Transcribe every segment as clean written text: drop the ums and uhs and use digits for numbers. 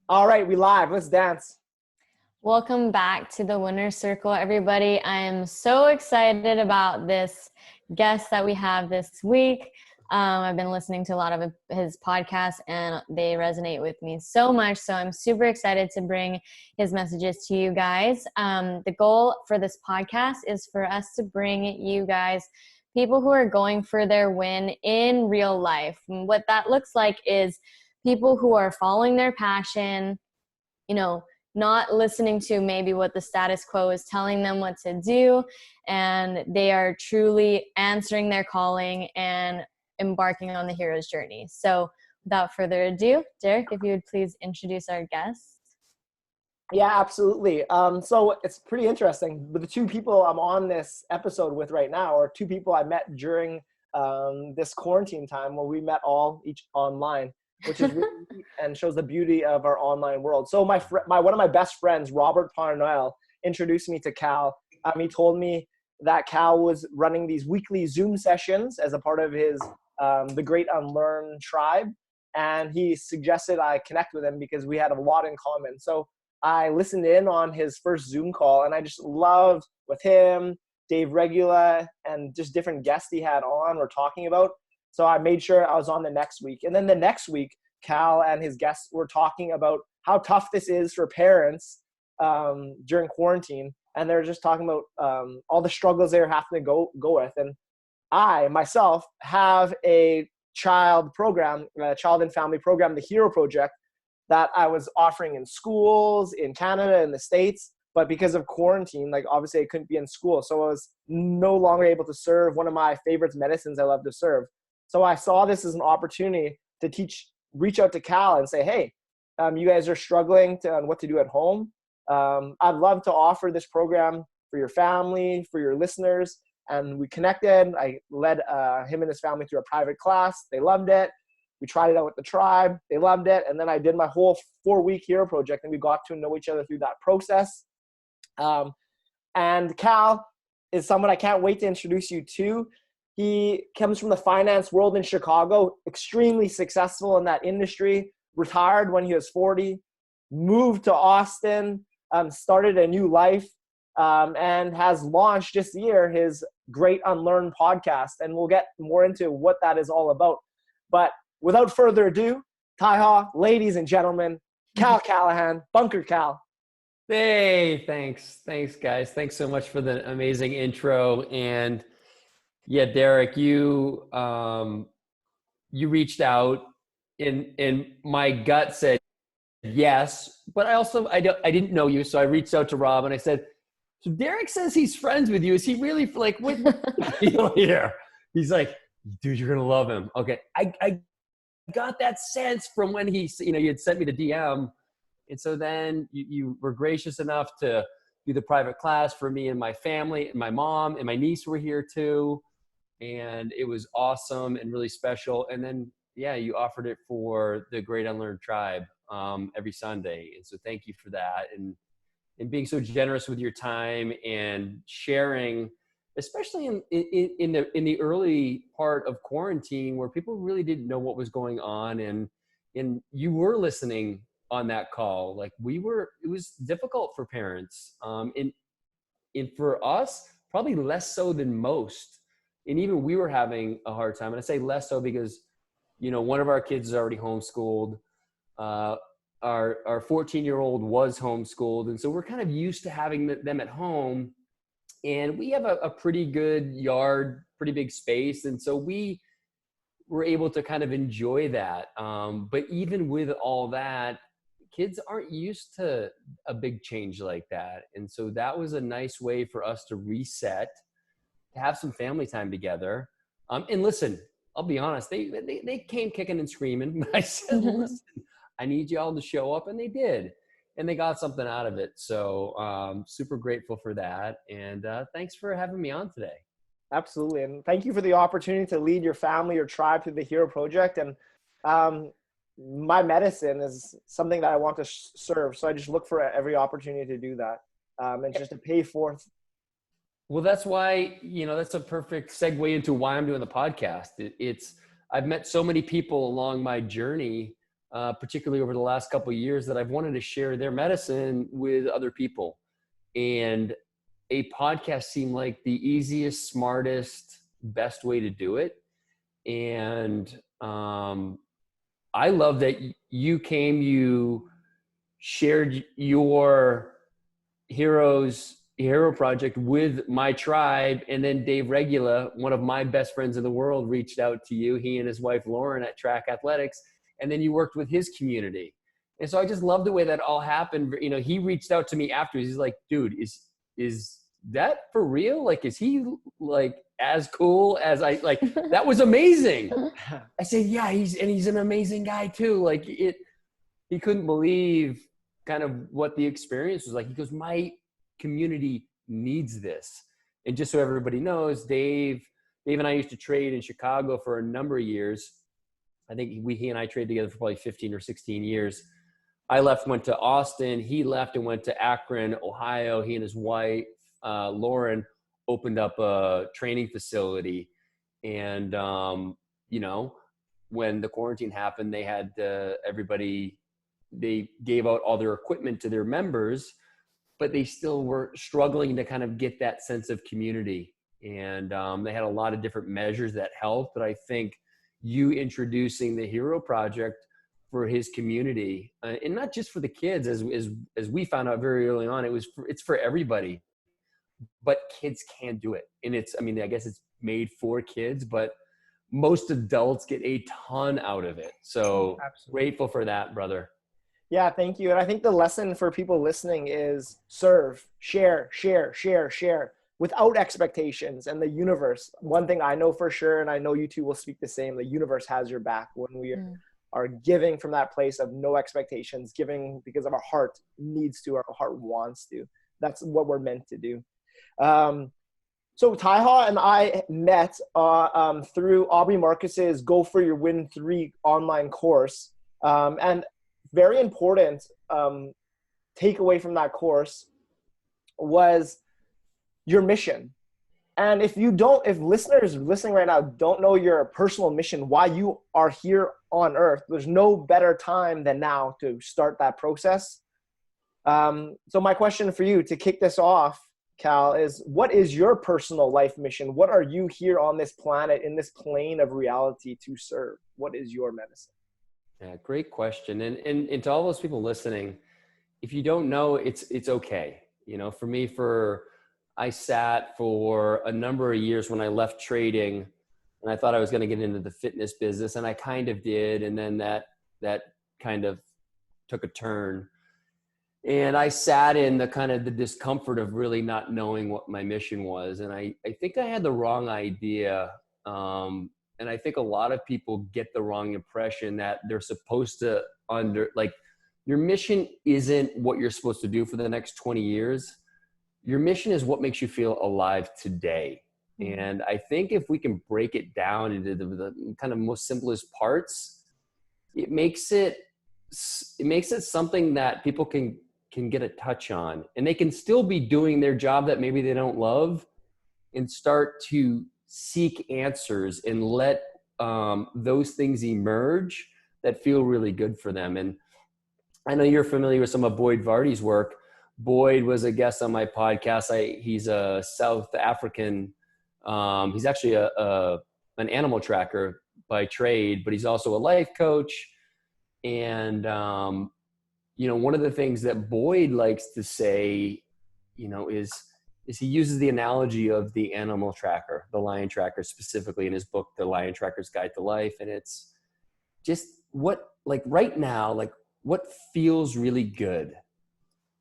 All right, we live. Let's dance. Welcome back to the Winner Circle, everybody. I am so excited about this guest that we have this week. I've been listening to a lot of his podcasts and they resonate with me so much. So I'm super excited to bring his messages to you guys. The goal for this podcast is for us to bring you guys people who are going for their win in real life. And what that looks like is people who are following their passion, not listening to maybe what the status quo is telling them what to do, and they are truly answering their calling and embarking on the hero's journey. So without further ado, Derek, if you would please introduce our guest. Yeah, absolutely. So it's pretty interesting. The two people I'm on this episode with right now are two people I met during this quarantine time where we met each online, which is really neat and shows the beauty of our online world. So one of my best friends, Robert Parnell, introduced me to Cal. He told me that Cal was running these weekly Zoom sessions as a part of his the Great Unlearn tribe, and he suggested I connect with him because we had a lot in common. So I listened in on his first Zoom call, and I just loved with him, Dave Regula, and just different guests he had on or talking about. So I made sure I was on the next week. And then the next week, Cal and his guests were talking about how tough this is for parents during quarantine. And they're just talking about all the struggles they're having to go with. And I, myself, have a child and family program, the Hero Project, that I was offering in schools in Canada and the States. But because of quarantine, obviously I couldn't be in school. So I was no longer able to serve one of my favorite medicines I love to serve. So I saw this as an opportunity to reach out to Cal and say, hey, you guys are struggling on what to do at home. I'd love to offer this program for your family, for your listeners. And we connected. I led him and his family through a private class. They loved it. We tried it out with the tribe. They loved it. And then I did my whole 4-week Hero Project, and we got to know each other through that process. And Cal is someone I can't wait to introduce you to. He comes from the finance world in Chicago, extremely successful in that industry, retired when he was 40, moved to Austin, started a new life, and has launched this year his Great Unlearn podcast. And we'll get more into what that is all about. But without further ado, Taiha, ladies and gentlemen, Cal Callahan, Bunker Cal. Hey, thanks. Thanks, guys. Thanks so much for the amazing intro. And yeah, Derek, you reached out and my gut said yes, but I didn't know you. So I reached out to Rob and I said, so Derek says he's friends with you. Is he really what feel here? He's like, dude, you're going to love him. Okay. I got that sense from when you had sent me the DM. And so then you were gracious enough to do the private class for me and my family, and my mom and my niece were here too. And it was awesome and really special. And then, yeah, you offered it for the Great Unlearn tribe every Sunday. And so thank you for that. And being so generous with your time and sharing, especially in the early part of quarantine where people really didn't know what was going on. And you were listening on that call. It was difficult for parents. And for us, probably less so than most. And even we were having a hard time. And I say less so because, one of our kids is already homeschooled. Our 14-year-old was homeschooled. And so we're kind of used to having them at home. And we have a pretty good yard, pretty big space. And so we were able to kind of enjoy that. But even with all that, kids aren't used to a big change like that. And so that was a nice way for us to reset, to have some family time together. And listen, I'll be honest, they came kicking and screaming. I said, listen, I need y'all to show up. And they did. And they got something out of it. So super grateful for that. And thanks for having me on today. Absolutely. And thank you for the opportunity to lead your family or tribe through the Hero Project. And my medicine is something that I want to serve. So I just look for every opportunity to do that and just to pay forth. Well, that's why, that's a perfect segue into why I'm doing the podcast. I've met so many people along my journey particularly over the last couple of years, that I've wanted to share their medicine with other people. And a podcast seemed like the easiest, smartest, best way to do it. And I love that you shared your hero project with my tribe. And then Dave Regula, one of my best friends in the world, reached out to you, he and his wife, Lauren, at Track Athletics. And then you worked with his community. And so I just love the way that all happened. You know, he reached out to me afterwards. He's like, dude, is that for real? Like, is he like as cool as I, like, that was amazing. I said, yeah, he's an amazing guy too. Like he couldn't believe kind of what the experience was like. He goes, my community needs this. And just so everybody knows, Dave and I used to trade in Chicago for a number of years. I think he and I traded together for probably 15 or 16 years. I left, went to Austin. He left and went to Akron, Ohio. He and his wife, Lauren, opened up a training facility. And, you know, when the quarantine happened, they had they gave out all their equipment to their members, but they still were struggling to kind of get that sense of community. And they had a lot of different measures that helped. But I think you introducing the Hero Project for his community, and not just for the kids, as we found out very early on, it's for everybody, but kids can do it. And I guess it's made for kids, but most adults get a ton out of it. So absolutely grateful for that, brother. Yeah, thank you. And I think the lesson for people listening is serve, share, without expectations. And the universe, one thing I know for sure, and I know you two will speak the same, the universe has your back when we are giving from that place of no expectations, giving because of our heart needs to, our heart wants to. That's what we're meant to do. So Taiha and I met through Aubrey Marcus's Go For Your Win 3 online course. And very important takeaway from that course was your mission. And if listeners listening right now don't know your personal mission, why you are here on earth, there's no better time than now to start that process. So my question for you to kick this off, Cal, is what is your personal life mission? What are you here on this planet, in this plane of reality to serve? What is your medicine? Yeah, great question. And to all those people listening, if you don't know, it's okay. You know, for me, I sat for a number of years when I left trading, and I thought I was going to get into the fitness business, and I kind of did. And then that kind of took a turn. And I sat in the kind of the discomfort of really not knowing what my mission was. And I think I had the wrong idea. And I think a lot of people get the wrong impression that they're supposed to your mission isn't what you're supposed to do for the next 20 years. Your mission is what makes you feel alive today. And I think if we can break it down into the kind of most simplest parts, it makes it something that people can get a touch on, and they can still be doing their job that maybe they don't love, and start to seek answers and let those things emerge that feel really good for them. And I know you're familiar with some of Boyd Vardy's work. Boyd was a guest on my podcast. He's a South African. He's actually an animal tracker by trade, but he's also a life coach. And you know, one of the things that Boyd likes to say, you know, is he uses the analogy of the animal tracker, the lion tracker, specifically in his book, The Lion Tracker's Guide to Life. And it's just right now, what feels really good,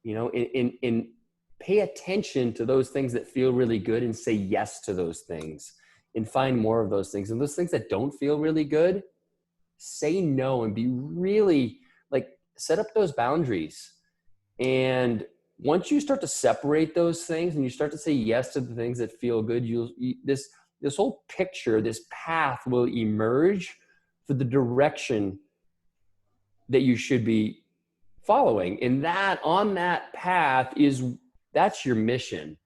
you know, in pay attention to those things that feel really good and say yes to those things and find more of those things. And those things that don't feel really good, say no and be really set up those boundaries. And once you start to separate those things and you start to say yes to the things that feel good, this whole picture, this path will emerge for the direction that you should be following. And on that path that's your mission.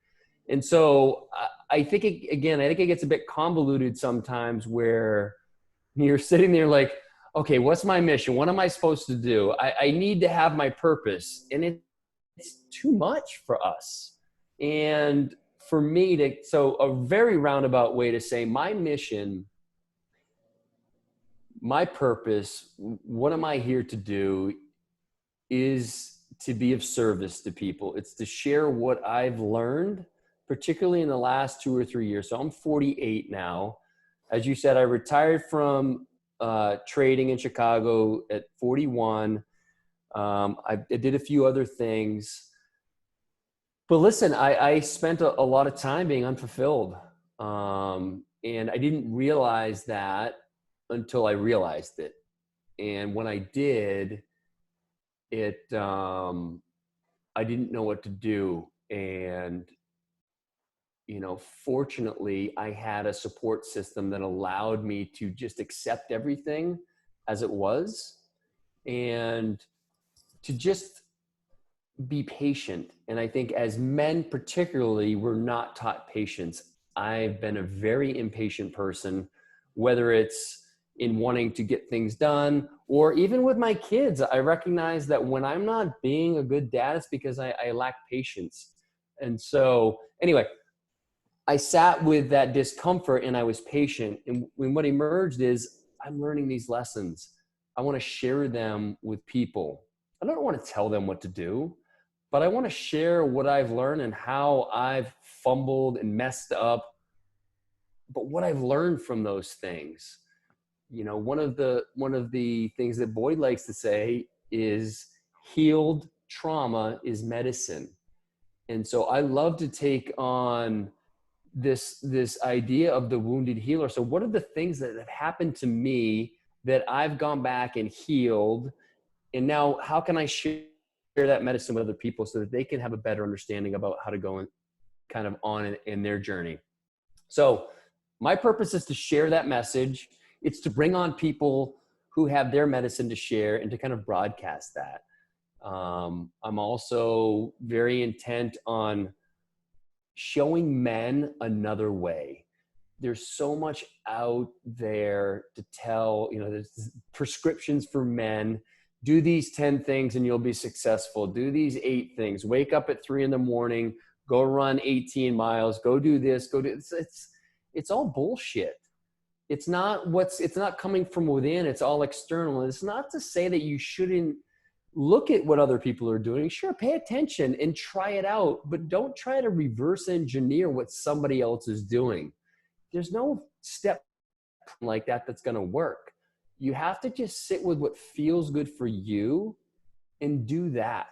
And so I think it gets a bit convoluted sometimes, where you're sitting there like, okay, what's my mission? What am I supposed to do? I need to have my purpose. And it's too much for us. And for me so a very roundabout way to say my mission, my purpose, what am I here to do is to be of service to people. It's to share what I've learned, particularly in the last 2 or 3 years. So I'm 48 now. As you said, I retired from trading in Chicago at 41. I did a few other things. But listen, I spent a lot of time being unfulfilled. And I didn't realize that until I realized it. And when I did, I didn't know what to do. And, fortunately, I had a support system that allowed me to just accept everything as it was and to just be patient. And I think as men particularly, we're not taught patience. I've been a very impatient person, whether it's in wanting to get things done or even with my kids. I recognize that when I'm not being a good dad, it's because I lack patience. And so anyway, I sat with that discomfort and I was patient. And when what emerged is I'm learning these lessons. I want to share them with people. I don't want to tell them what to do, but I want to share what I've learned and how I've fumbled and messed up, but what I've learned from those things. One of the things that Boyd likes to say is healed trauma is medicine. And so I love to take on this idea of the wounded healer. So what are the things that have happened to me that I've gone back and healed? And now how can I share that medicine with other people so that they can have a better understanding about how to go and kind of on in their journey? So my purpose is to share that message. It's to bring on people who have their medicine to share and to kind of broadcast that. I'm also very intent on showing men another way. There's so much out there to tell, there's prescriptions for men. Do these 10 things and you'll be successful. Do these 8 things. Wake up at 3 a.m, go run 18 miles, go do this, go do this. It's all bullshit. It's not coming from within. It's all external. And it's not to say that you shouldn't look at what other people are doing. Sure, pay attention and try it out, but don't try to reverse engineer what somebody else is doing. There's no step like that that's going to work. You have to just sit with what feels good for you and do that.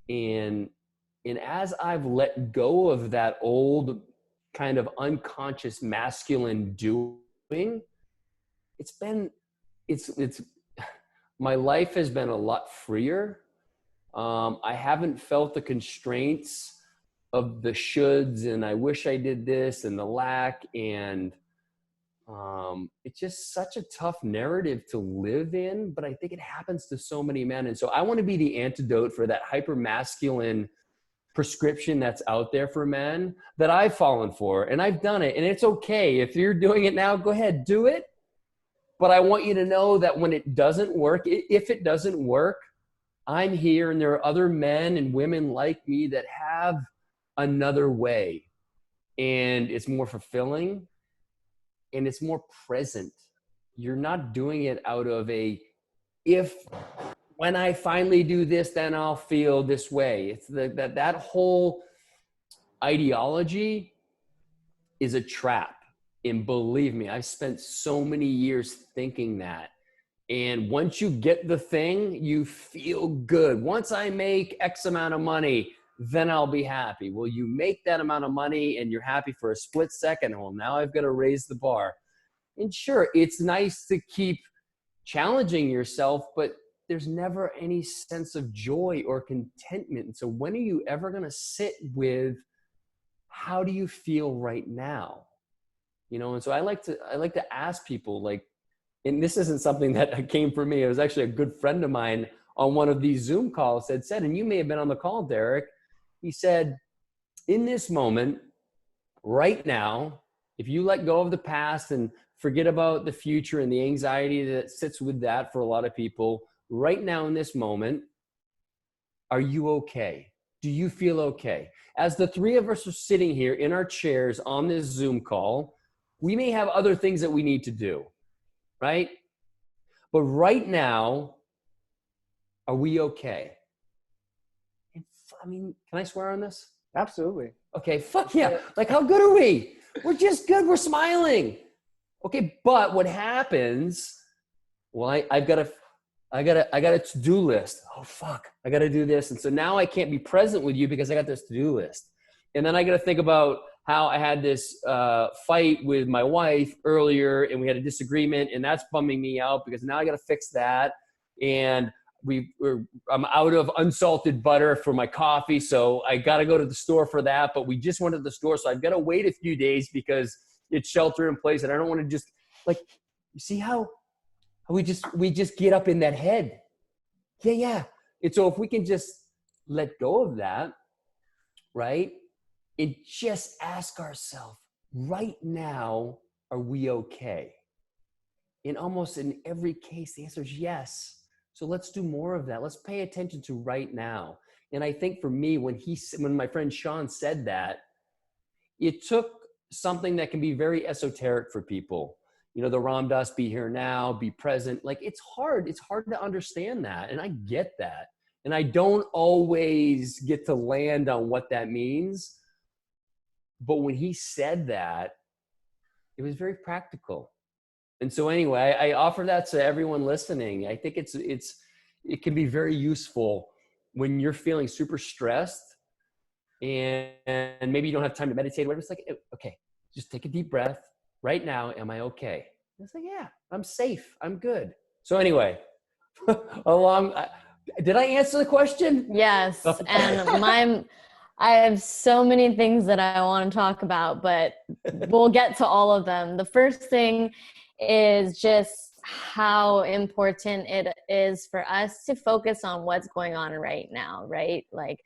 And as I've let go of that old kind of unconscious masculine doing, my life has been a lot freer. I haven't felt the constraints of the shoulds and I wish I did this and the lack. And it's just such a tough narrative to live in, but I think it happens to so many men. And so I want to be the antidote for that hyper masculine prescription that's out there for men that I've fallen for. And I've done it. And it's okay. If you're doing it now, go ahead, do it. But I want you to know that when it doesn't work, if it doesn't work, I'm here and there are other men and women like me that have another way. And it's more fulfilling and it's more present. You're not doing it out of when I finally do this, then I'll feel this way. It's that whole ideology is a trap. And believe me, I spent so many years thinking that. And once you get the thing, you feel good. Once I make X amount of money, then I'll be happy. Well, you make that amount of money and you're happy for a split second. Well, now I've got to raise the bar. And sure, it's nice to keep challenging yourself, but there's never any sense of joy or contentment. And so when are you ever going to sit with, how do you feel right now? And so I like to ask people, like, and this isn't something that came from me. It was actually a good friend of mine on one of these Zoom calls that said, and you may have been on the call, Derek. He said, in this moment, right now, if you let go of the past and Forget about the future and the anxiety that sits with that for a lot of people. Right now in this moment, are you okay? Do you feel okay? As the three of us are sitting here in our chairs on this Zoom call, we may have other things that we need to do, right? But right now, are we okay? I mean, can I swear on this? Absolutely. Okay, fuck yeah. Like, how good are we? We're just good. We're smiling. Okay, but what happens? Well, I got a to-do list. Oh fuck, I got to do this, and so now I can't be present with you because I got this to-do list. And then I got to think about how I had this fight with my wife earlier, and we had a disagreement, and that's bumming me out because now I got to fix that. And I'm out of unsalted butter for my coffee, so I got to go to the store for that. But we just went to the store, so I've got to wait a few days because it's shelter in place, and I don't want to just like. You see how we just get up in that head. Yeah. And so if we can just let go of that, right? And just ask ourselves, right now, are we okay? And almost in every case, the answer is yes. So let's do more of that. Let's pay attention to right now. And I think for me, when my friend Sean said that, it took something that can be very esoteric for people. You know, the Ram Dass, be here now, be present. Like, it's hard to understand that. And I get that. And I don't always get to land on what that means. But when he said that, it was very practical. And so anyway, I offer that to everyone listening. I think it can be very useful when you're feeling super stressed and maybe you don't have time to meditate or whatever. It's like, okay, just take a deep breath. Right now, am I okay? And it's like, yeah, I'm safe. I'm good. So anyway, did I answer the question? Yes. And I have so many things that I want to talk about, but we'll get to all of them. The first thing is just how important it is for us to focus on what's going on right now, right? Like,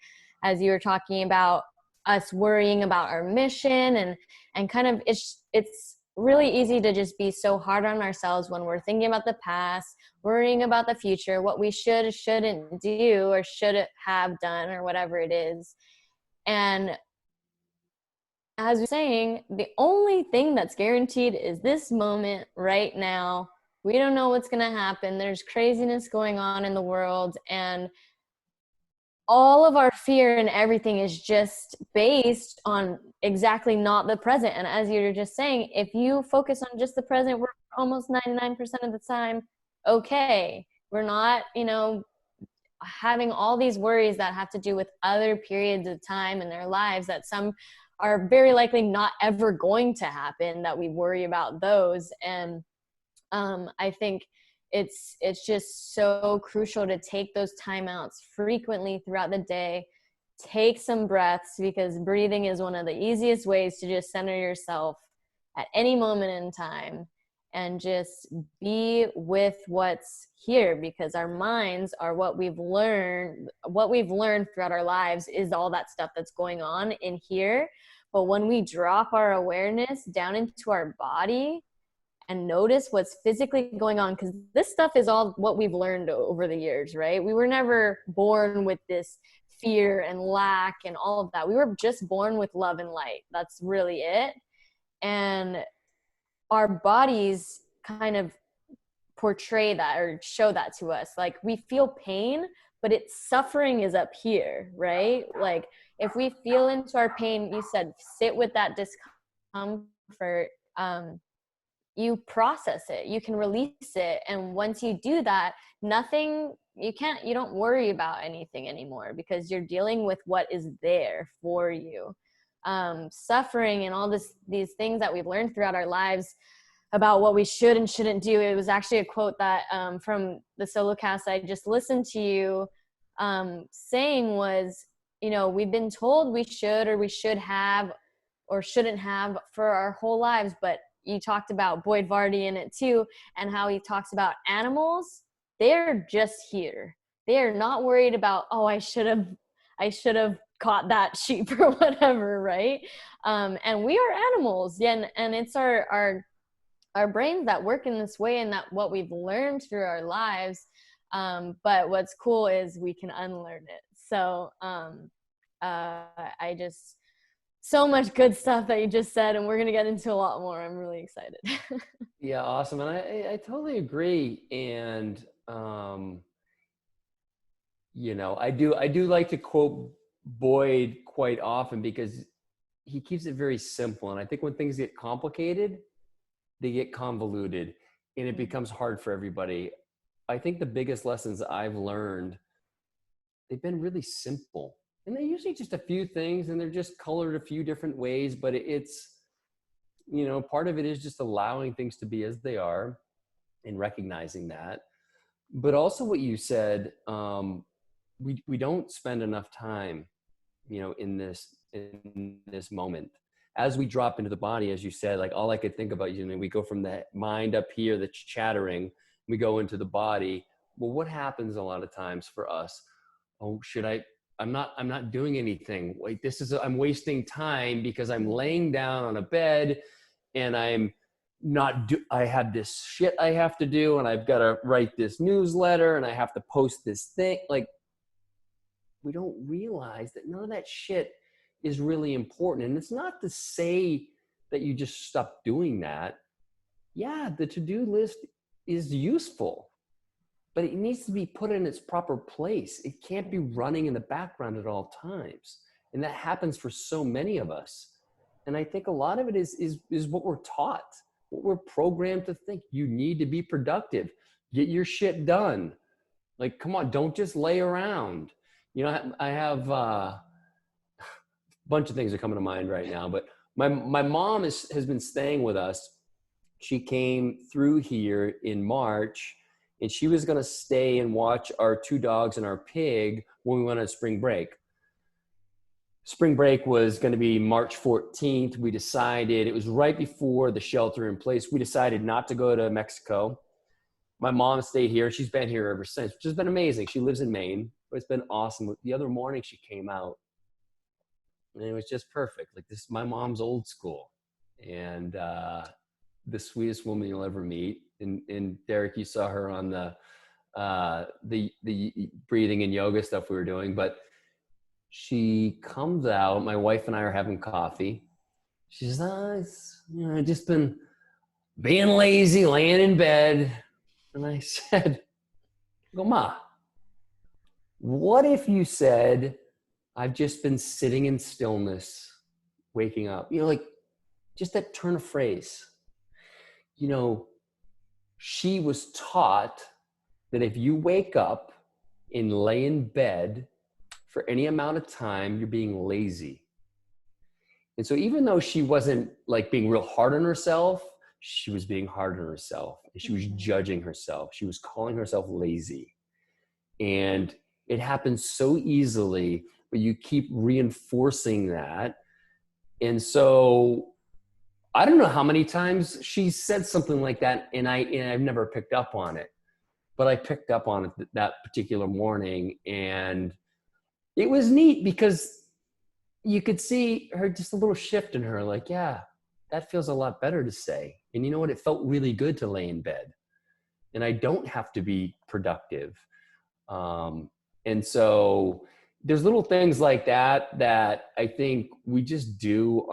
as you were talking about us worrying about our mission and kind of it's really easy to just be so hard on ourselves when we're thinking about the past, worrying about the future, what we shouldn't do or should have done or whatever it is. And as we're saying, the only thing that's guaranteed is this moment right now. We don't know what's going to happen. There's craziness going on in the world, and all of our fear and everything is just based on exactly not the present. And as you're just saying, if you focus on just the present, we're almost 99% of the time okay. We're not, having all these worries that have to do with other periods of time in their lives that some are very likely not ever going to happen, that we worry about those. And I think it's just so crucial to take those timeouts frequently throughout the day. Take some breaths, because breathing is one of the easiest ways to just center yourself at any moment in time and just be with what's here, because our minds are what we've learned throughout our lives is all that stuff that's going on in here. But when we drop our awareness down into our body and notice what's physically going on, because this stuff is all what we've learned over the years, right? We were never born with this fear and lack and all of that. We were just born with love and light. That's really it. And our bodies kind of portray that or show that to us. Like, we feel pain, but it's suffering is up here, right? Like, if we feel into our pain, you said sit with that discomfort, you process it, you can release it. And once you do that, you don't worry about anything anymore, because you're dealing with what is there for you. Suffering and all these things that we've learned throughout our lives about what we should and shouldn't do. It was actually a quote that from the solo cast I just listened to you saying was, we've been told we should or we should have or shouldn't have for our whole lives. But you talked about Boyd Vardy in it too, and how he talks about animals. They're just here. They are not worried about, oh, I should have caught that sheep or whatever, right? And we are animals, and it's our our brains that work in this way, and that what we've learned through our lives. But what's cool is we can unlearn it. So I just, so much good stuff that you just said, and we're going to get into a lot more. I'm really excited. Yeah, awesome. And I totally agree. And, you know, I do like to quote Boyd quite often because he keeps it very simple. And I think when things get complicated, they get convoluted and it becomes hard for everybody. I think the biggest lessons I've learned, they've been really simple. And they're usually just a few things and they're just colored a few different ways, but it's, you know, part of it is just allowing things to be as they are and recognizing that. But also what you said, we don't spend enough time, you know, in this moment. As we drop into the body, as you said, like all I could think about, you know, we go from the mind up here that's chattering, we go into the body. Well, what happens a lot of times for us? Oh, I'm not doing anything. Wait, I'm wasting time because I'm laying down on a bed and I have this shit I have to do and I've got to write this newsletter and I have to post this thing. Like, we don't realize that none of that shit is really important. And it's not to say that you just stop doing that. Yeah, the to-do list is useful, but it needs to be put in its proper place. It can't be running in the background at all times. And that happens for so many of us. And I think a lot of it is what we're taught, what we're programmed to think. You need to be productive, get your shit done. Like, come on, don't just lay around. You know, I have a bunch of things are coming to mind right now, but my mom has been staying with us. She came through here in March and she was going to stay and watch our 2 dogs and our pig when we went on spring break. Spring break was going to be March 14th. We decided, it was right before the shelter in place. We decided not to go to Mexico. My mom stayed here. She's been here ever since, which has been amazing. She lives in Maine, but it's been awesome. The other morning she came out and it was just perfect. Like, this is my mom's old school and the sweetest woman you'll ever meet. And Derek, you saw her on the breathing and yoga stuff we were doing, but she comes out, my wife and I are having coffee. She says, I've just been being lazy, laying in bed. And I said, Ma, what if you said, I've just been sitting in stillness, waking up? You know, like, just that turn of phrase. You know, she was taught that if you wake up and lay in bed for any amount of time, you're being lazy. And so even though she wasn't like being real hard on herself, she was being hard on herself. She was judging herself. She was calling herself lazy. And it happens so easily, but you keep reinforcing that. And so I don't know how many times she said something like that, and I've never picked up on it, but I picked up on it that particular morning, and it was neat because you could see her, just a little shift in her, like, yeah, that feels a lot better to say. And you know what? It felt really good to lay in bed, and I don't have to be productive. And so there's little things like that I think we just do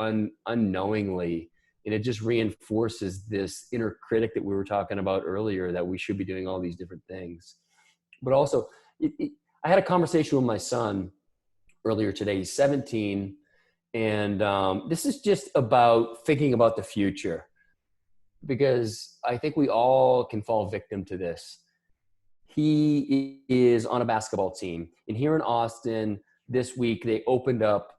unknowingly. And it just reinforces this inner critic that we were talking about earlier, that we should be doing all these different things. But also, I had a conversation with my son earlier today. He's 17. And this is just about thinking about the future, because I think we all can fall victim to this. He is on a basketball team. And here in Austin this week, they opened up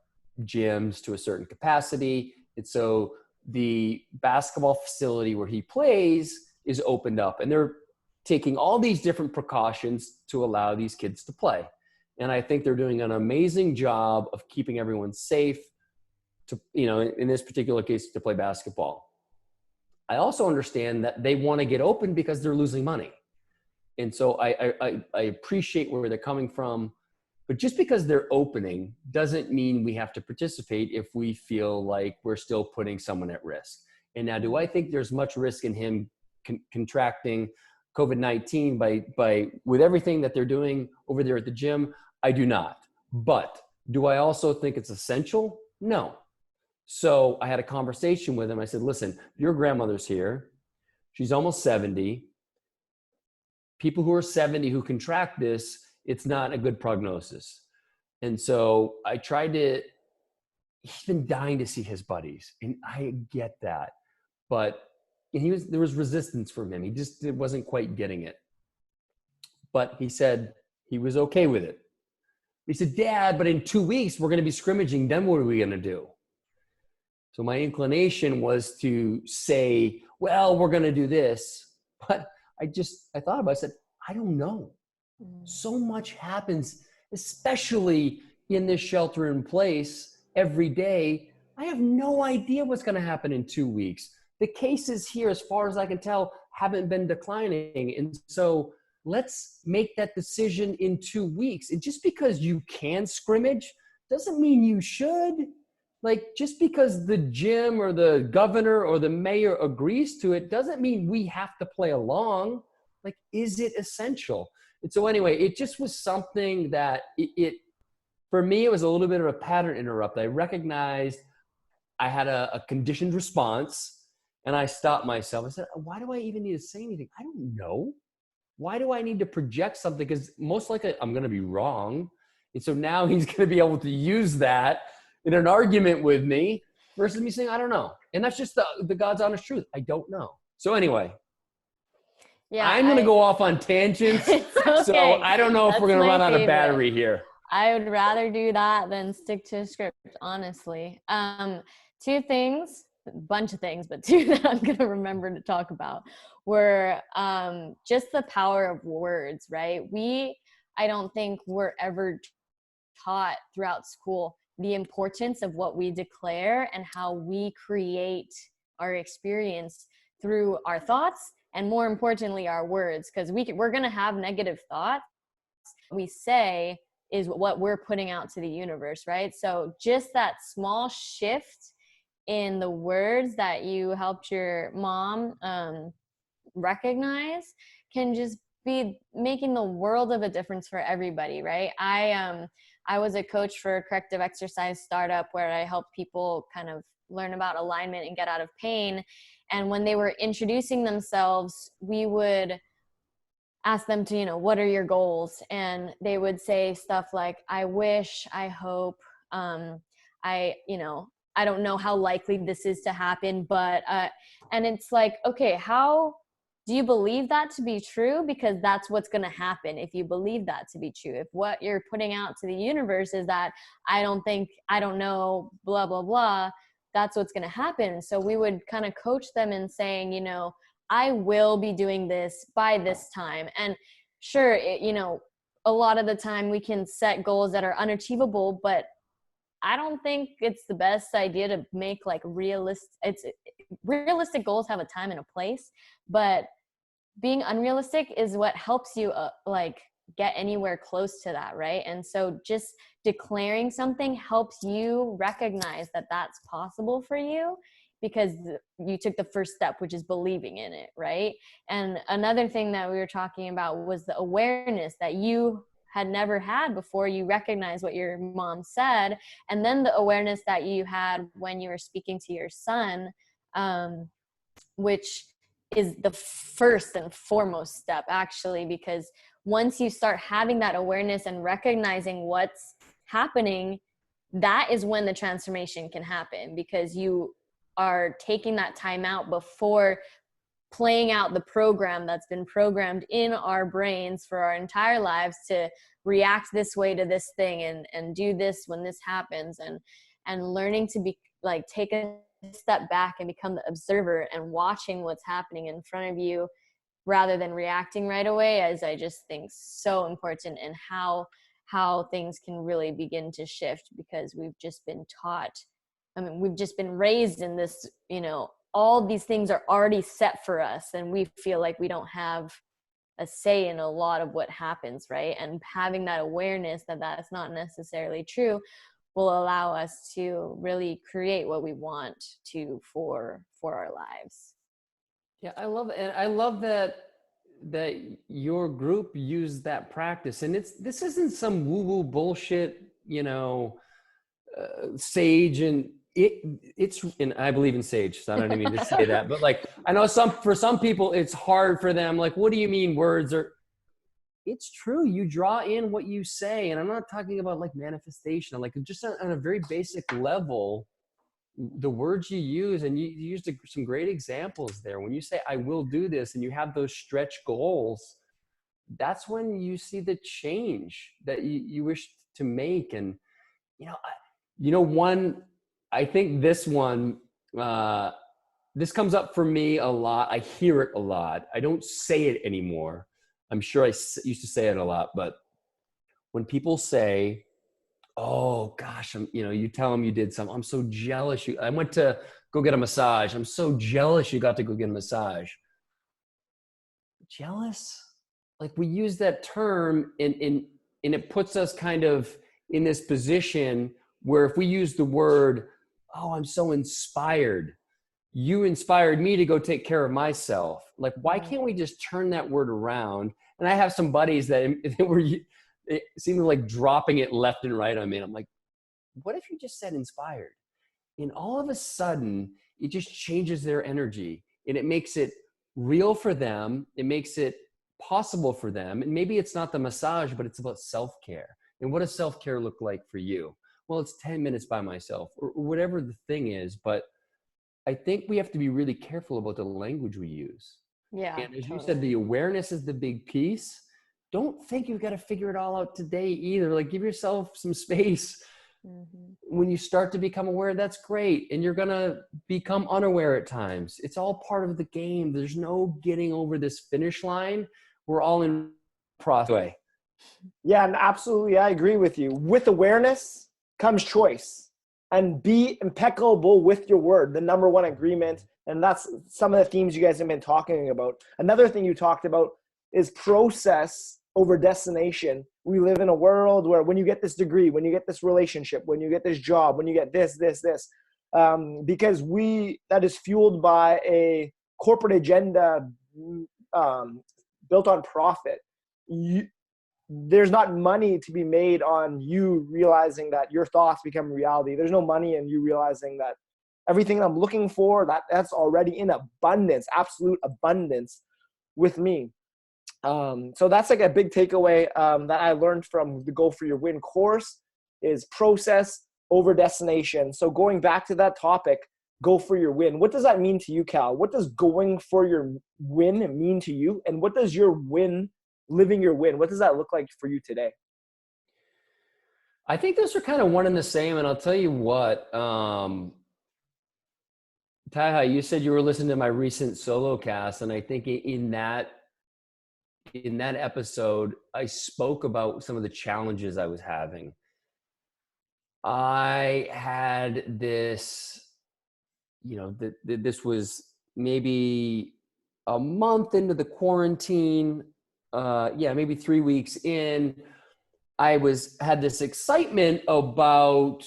gyms to a certain capacity. And so the basketball facility where he plays is opened up, and they're taking all these different precautions to allow these kids to play. And I think they're doing an amazing job of keeping everyone safe to, you know, in this particular case, to play basketball. I also understand that they want to get open because they're losing money. And so I appreciate where they're coming from, but just because they're opening doesn't mean we have to participate if we feel like we're still putting someone at risk. And now, do I think there's much risk in him contracting COVID-19 by with everything that they're doing over there at the gym? I do not. But do I also think it's essential? No. So I had a conversation with him. I said, listen, your grandmother's here. She's almost 70. People who are 70 who contract this, it's not a good prognosis. And so I tried to, he's been dying to see his buddies, and I get that. But there was resistance from him. He just wasn't quite getting it. But he said he was okay with it. He said, Dad, but in 2 weeks, we're going to be scrimmaging. Then what are we going to do? So my inclination was to say, well, we're going to do this. But I thought about it. I said, I don't know. So much happens, especially in this shelter in place every day. I have no idea what's going to happen in 2 weeks. The cases here, as far as I can tell, haven't been declining. And so let's make that decision in 2 weeks. And just because you can scrimmage doesn't mean you should. Like, just because the gym or the governor or the mayor agrees to it doesn't mean we have to play along. Like, is it essential? And so anyway, it just was something that for me, it was a little bit of a pattern interrupt. I recognized I had a conditioned response, and I stopped myself. I said, why do I even need to say anything? I don't know. Why do I need to project something? Because most likely I'm going to be wrong. And so now he's going to be able to use that in an argument with me versus me saying, I don't know. And that's just the God's honest truth. I don't know. So anyway, yeah, I'm going to go off on tangents. Okay. So I don't know if we're going to run out of battery here. I would rather do that than stick to a script, honestly. Two things, a bunch of things, but two that I'm going to remember to talk about were just the power of words, right? I don't think we're ever taught throughout school the importance of what we declare and how we create our experience through our thoughts and, more importantly, our words, because we're going to have negative thoughts. We say is what we're putting out to the universe, right? So just that small shift in the words that you helped your mom recognize can just be making the world of a difference for everybody, right? I was a coach for a corrective exercise startup where I helped people kind of learn about alignment and get out of pain. And when they were introducing themselves, we would ask them to, what are your goals? And they would say stuff like, I wish, I hope, I don't know how likely this is to happen, but, and it's like, okay, how do you believe that to be true? Because that's what's going to happen if you believe that to be true. If what you're putting out to the universe is that I don't know, blah, blah, blah, that's what's going to happen. So we would kind of coach them in saying, I will be doing this by this time. And sure, a lot of the time we can set goals that are unachievable, but I don't think it's the best idea to make like realistic goals have a time and a place, but being unrealistic is what helps you get anywhere close to that, right? And so just declaring something helps you recognize that that's possible for you because you took the first step, which is believing in it, right? And another thing that we were talking about was the awareness that you had never had before you recognized what your mom said, and then the awareness that you had when you were speaking to your son, which is the first and foremost step, actually, because once you start having that awareness and recognizing what's happening, that is when the transformation can happen, because you are taking that time out before playing out the program that's been programmed in our brains for our entire lives to react this way to this thing and do this when this happens, and learning to be like, take a step back and become the observer and watching what's happening in front of you rather than reacting right away, as I just think so important, and how things can really begin to shift, because we've just been taught, we've just been raised in this, all these things are already set for us, and we feel like we don't have a say in a lot of what happens, right? And having that awareness that that's not necessarily true will allow us to really create what we want to for our lives. Yeah, I love it. And I love that your group used that practice. And this isn't some woo-woo bullshit, sage, and it's, and I believe in sage, so I don't even mean to say that, but like, I know for some people it's hard for them. Like, what do you mean words are, it's true. You draw in what you say. And I'm not talking about like manifestation, like just on a very basic level, the words you use, and you used some great examples there. When you say, I will do this, and you have those stretch goals, that's when you see the change that you wish to make. And, I think this one, this comes up for me a lot. I hear it a lot. I don't say it anymore. I'm sure I used to say it a lot, but when people say, oh gosh, you tell them you did something, I'm so jealous. I went to go get a massage. I'm so jealous you got to go get a massage. Jealous? Like, we use that term and it puts us kind of in this position where if we use the word, oh, I'm so inspired, you inspired me to go take care of myself. Like, why can't we just turn that word around? And I have some buddies that it seemed like dropping it left and right on me. And I'm like, what if you just said inspired? And all of a sudden, it just changes their energy, and it makes it real for them. It makes it possible for them. And maybe it's not the massage, but it's about self-care. And what does self-care look like for you? Well, it's 10 minutes by myself, or whatever the thing is. But I think we have to be really careful about the language we use. Yeah. And as totally. you said, the awareness is the big piece. Don't think you've got to figure it all out today either. Like, give yourself some space. Mm-hmm. When you start to become aware, that's great. And you're going to become unaware at times. It's all part of the game. There's no getting over this finish line. We're all in process. Yeah, and absolutely, I agree with you. With awareness comes choice, and be impeccable with your word, the number one agreement. And that's some of the themes you guys have been talking about. Another thing you talked about is process over destination. We live in a world where when you get this degree, when you get this relationship, when you get this job, when you get this, because that is fueled by a corporate agenda built on profit. There's not money to be made on you realizing that your thoughts become reality. There's no money in you realizing that everything I'm looking for, that's already in abundance, absolute abundance with me. So that's like a big takeaway that I learned from the Go For Your Win course is process over destination. So going back to that topic, go for your win. What does that mean to you, Cal? What does going for your win mean to you? And what does your win, living your win, what does that look like for you today? I think those are kind of one and the same. And I'll tell you what, Taha, you said you were listening to my recent solo cast. And I think in that episode, I spoke about some of the challenges I was having. I had this, this was maybe a month into the quarantine. Maybe 3 weeks in, I had this excitement about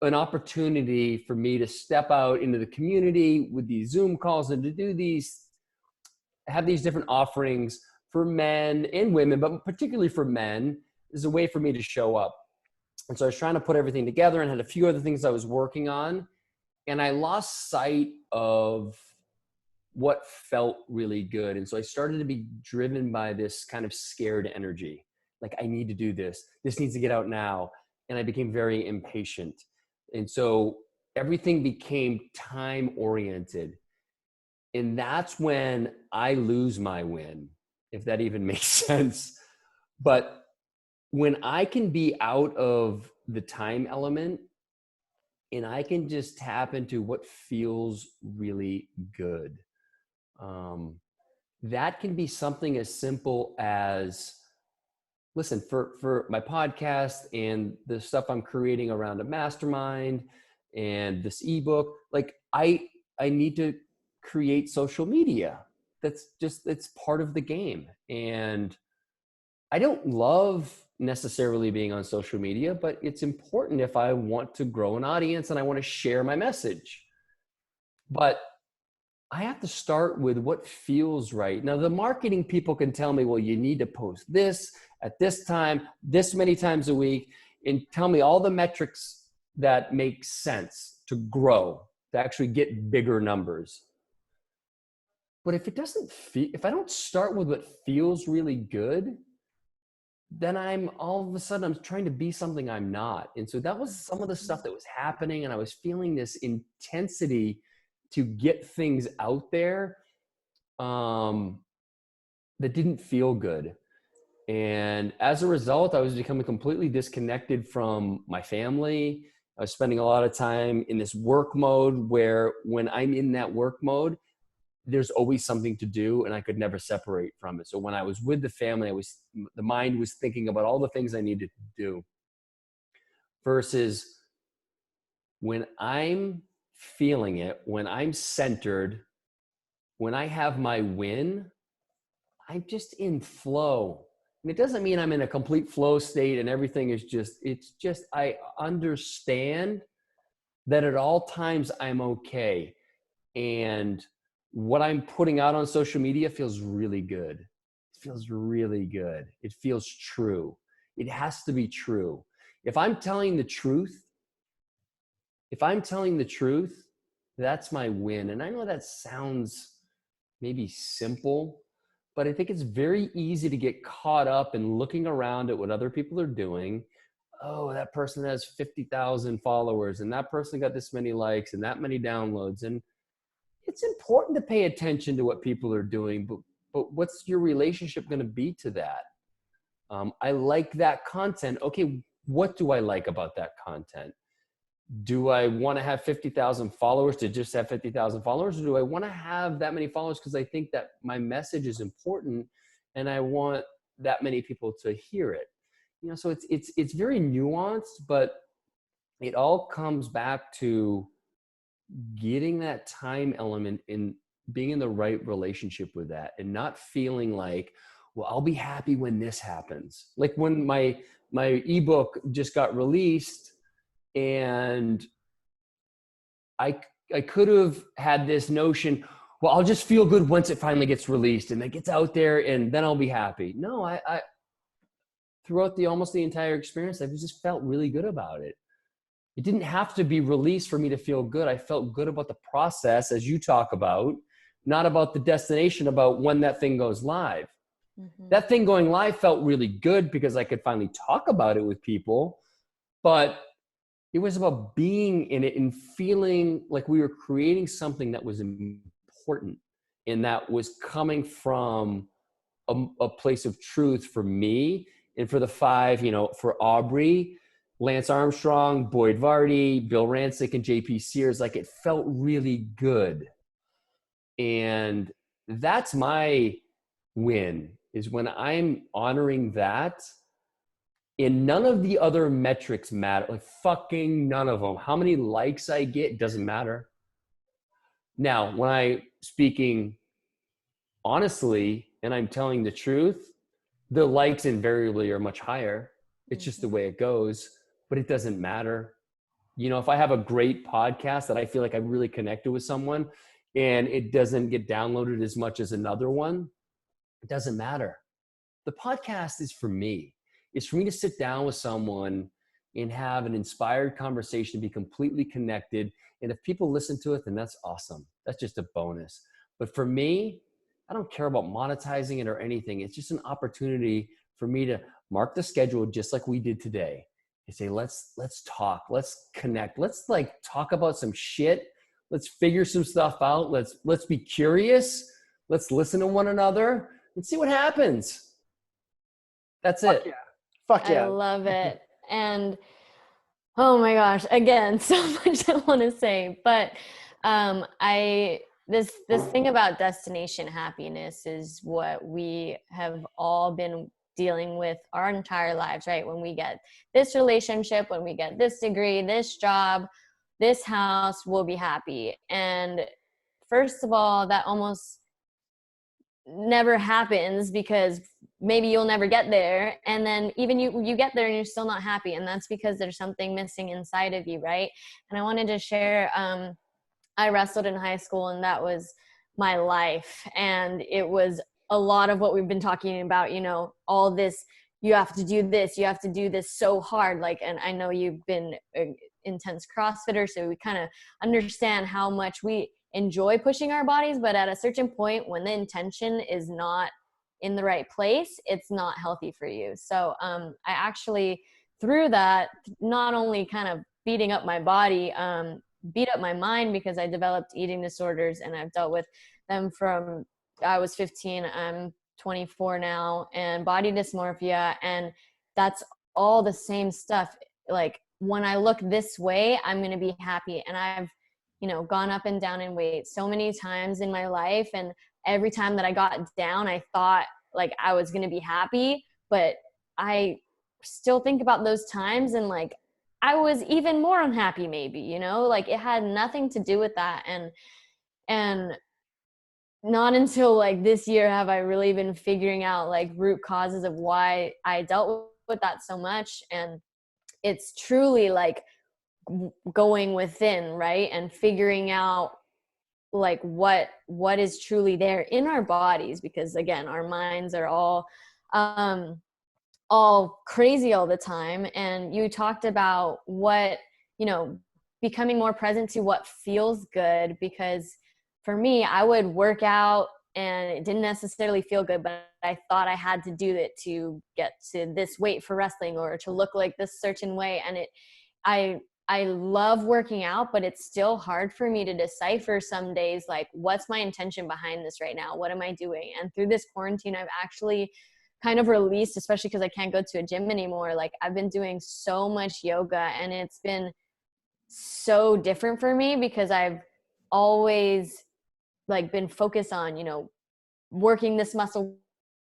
an opportunity for me to step out into the community with these Zoom calls and to have these different offerings for men and women, but particularly for men, is a way for me to show up. And so I was trying to put everything together and had a few other things I was working on. And I lost sight of what felt really good. And so I started to be driven by this kind of scared energy. Like, I need to do this. This needs to get out now. And I became very impatient. And so everything became time oriented. And that's when I lose my win, if that even makes sense. But when I can be out of the time element and I can just tap into what feels really good, that can be something as simple as, listen, for my podcast and the stuff I'm creating around a mastermind and this ebook, like I need to create social media. It's part of the game. And I don't love necessarily being on social media, but it's important if I want to grow an audience and I want to share my message. But I have to start with what feels right. Now, the marketing people can tell me, well, you need to post this at this time, this many times a week, and tell me all the metrics that make sense to grow, to actually get bigger numbers. But if it doesn't feel, if I don't start with what feels really good, then I'm all of a sudden I'm trying to be something I'm not. And so that was some of the stuff that was happening, and I was feeling this intensity to get things out there that didn't feel good. And as a result, I was becoming completely disconnected from my family. I was spending a lot of time in this work mode where when I'm in that work mode, there's always something to do, and I could never separate from it. So when I was with the family, the mind was thinking about all the things I needed to do, versus when I'm feeling it, when I'm centered, when I have my win, I'm just in flow. And it doesn't mean I'm in a complete flow state and everything is it's just, I understand that at all times I'm okay. And what I'm putting out on social media feels really good. It feels really good. It feels true. It has to be true. If I'm telling the truth, that's my win. And I know that sounds maybe simple, but I think it's very easy to get caught up in looking around at what other people are doing. Oh, that person has 50,000 followers and that person got this many likes and that many downloads. And it's important to pay attention to what people are doing, but what's your relationship going to be to that? I like that content. Okay, what do I like about that content? Do I want to have 50,000 followers to just have 50,000 followers? Or do I want to have that many followers because I think that my message is important and I want that many people to hear it? You know, so it's very nuanced, but it all comes back to getting that time element in being in the right relationship with that and not feeling like, well, I'll be happy when this happens. Like when my ebook just got released, and I could have had this notion, well, I'll just feel good once it finally gets released and it gets out there and then I'll be happy. No, I throughout almost the entire experience, I just felt really good about it. It didn't have to be released for me to feel good. I felt good about the process, as you talk about, not about the destination, about when that thing goes live. Mm-hmm. That thing going live felt really good because I could finally talk about it with people, but it was about being in it and feeling like we were creating something that was important and that was coming from a place of truth for me and for the five, for Aubrey, Lance Armstrong, Boyd Vardy, Bill Rancic, and JP Sears. Like, it felt really good. And that's my win, is when I'm honoring that. And none of the other metrics matter, like fucking none of them. How many likes I get doesn't matter. Now, when I'm speaking honestly and I'm telling the truth, the likes invariably are much higher. It's just the way it goes, but it doesn't matter. If I have a great podcast that I feel like I really connected with someone and it doesn't get downloaded as much as another one, it doesn't matter. The podcast is for me. It's for me to sit down with someone and have an inspired conversation, be completely connected. And if people listen to it, then that's awesome. That's just a bonus. But for me, I don't care about monetizing it or anything. It's just an opportunity for me to mark the schedule just like we did today. And say, let's talk, let's connect. Let's talk about some shit. Let's figure some stuff out. Let's be curious. Let's listen to one another and see what happens. That's it. Yeah. Fuck yeah. I love it. And oh my gosh, again, so much I want to say, but this thing about destination happiness is what we have all been dealing with our entire lives, right? When we get this relationship, when we get this degree, this job, this house, we'll be happy. And first of all, that almost never happens because maybe you'll never get there. And then even you get there and you're still not happy. And that's because there's something missing inside of you. Right. And I wanted to share, I wrestled in high school, and that was my life. And it was a lot of what we've been talking about, you know, all this, you have to do this, you have to do this so hard. Like, and I know you've been an intense CrossFitter, so we kind of understand how much we enjoy pushing our bodies, but at a certain point when the intention is not in the right place, it's not healthy for you. So I actually, through that, not only kind of beating up my body, beat up my mind, because I developed eating disorders and I've dealt with them from I was 15, I'm 24 now, and body dysmorphia, and that's all the same stuff. Like, when I look this way, I'm going to be happy. And I've, you know, gone up and down in weight so many times in my life, and every time that I got down, I thought like I was going to be happy, but I still think about those times and like I was even more unhappy maybe, you know, like it had nothing to do with that. And not until like this year have I really been figuring out like root causes of why I dealt with that so much. And it's truly like going within, right? And figuring out like what is truly there in our bodies, because again, our minds are all crazy all the time. And you talked about what, you know, becoming more present to what feels good, because for me, I would work out and it didn't necessarily feel good, but I thought I had to do it to get to this weight for wrestling or to look like this certain way. And I love working out, but it's still hard for me to decipher some days, like, what's my intention behind this right now? What am I doing? And through this quarantine, I've actually kind of released, especially because I can't go to a gym anymore. Like, I've been doing so much yoga, and it's been so different for me because I've always like been focused on, you know, working this muscle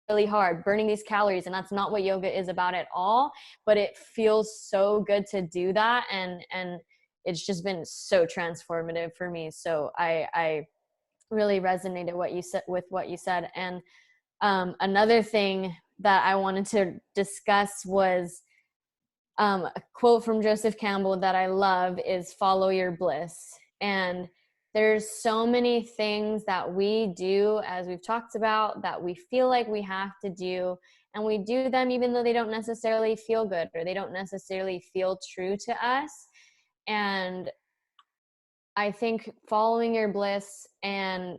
really hard, burning these calories, and that's not what yoga is about at all. But it feels so good to do that, and it's just been so transformative for me. So I really resonated with what you said. And another thing that I wanted to discuss was a quote from Joseph Campbell that I love is "Follow your bliss." And there's so many things that we do, as we've talked about, that we feel like we have to do, and we do them even though they don't necessarily feel good or they don't necessarily feel true to us. And I think following your bliss and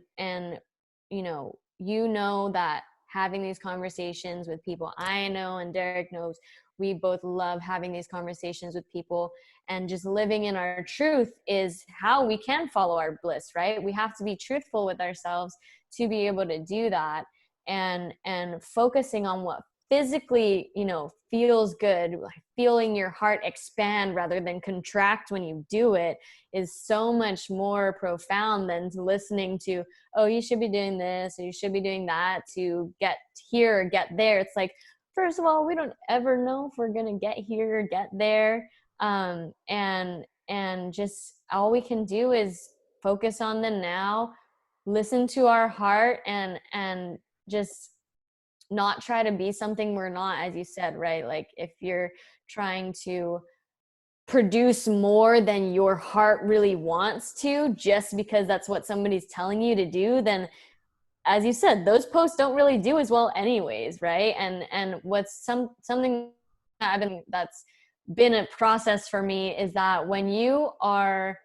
you know that having these conversations with people, I know, and Derek knows, we both love having these conversations with people, and just living in our truth is how we can follow our bliss, right? We have to be truthful with ourselves to be able to do that, and focusing on what physically, you know, feels good, like feeling your heart expand rather than contract when you do it, is so much more profound than listening to, oh, you should be doing this or you should be doing that to get here or get there. It's like, first of all, we don't ever know if we're going to get here or get there. And just all we can do is focus on the now, listen to our heart, and just not try to be something we're not, as you said, right? Like, if you're trying to produce more than your heart really wants to, just because that's what somebody's telling you to do, then, as you said, those posts don't really do as well anyways, right? And what's something that's been a process for me is that when you are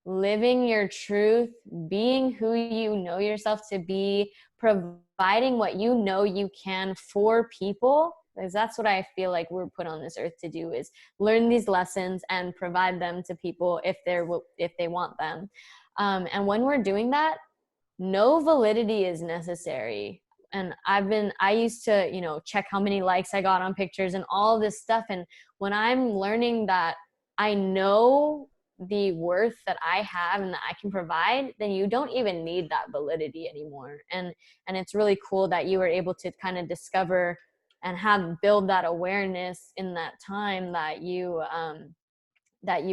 living your truth, being who you know yourself to be, providing what you know you can for people, because that's what I feel like we're put on this earth to do, is learn these lessons and provide them to people if they want them. And when we're doing that, no validity is necessary. And I used to, you know, check how many likes I got on pictures and all this stuff. And when I'm learning that I know the worth that I have and that I can provide, then you don't even need that validity anymore. And it's really cool that you were able to kind of discover and build that awareness in that time, that you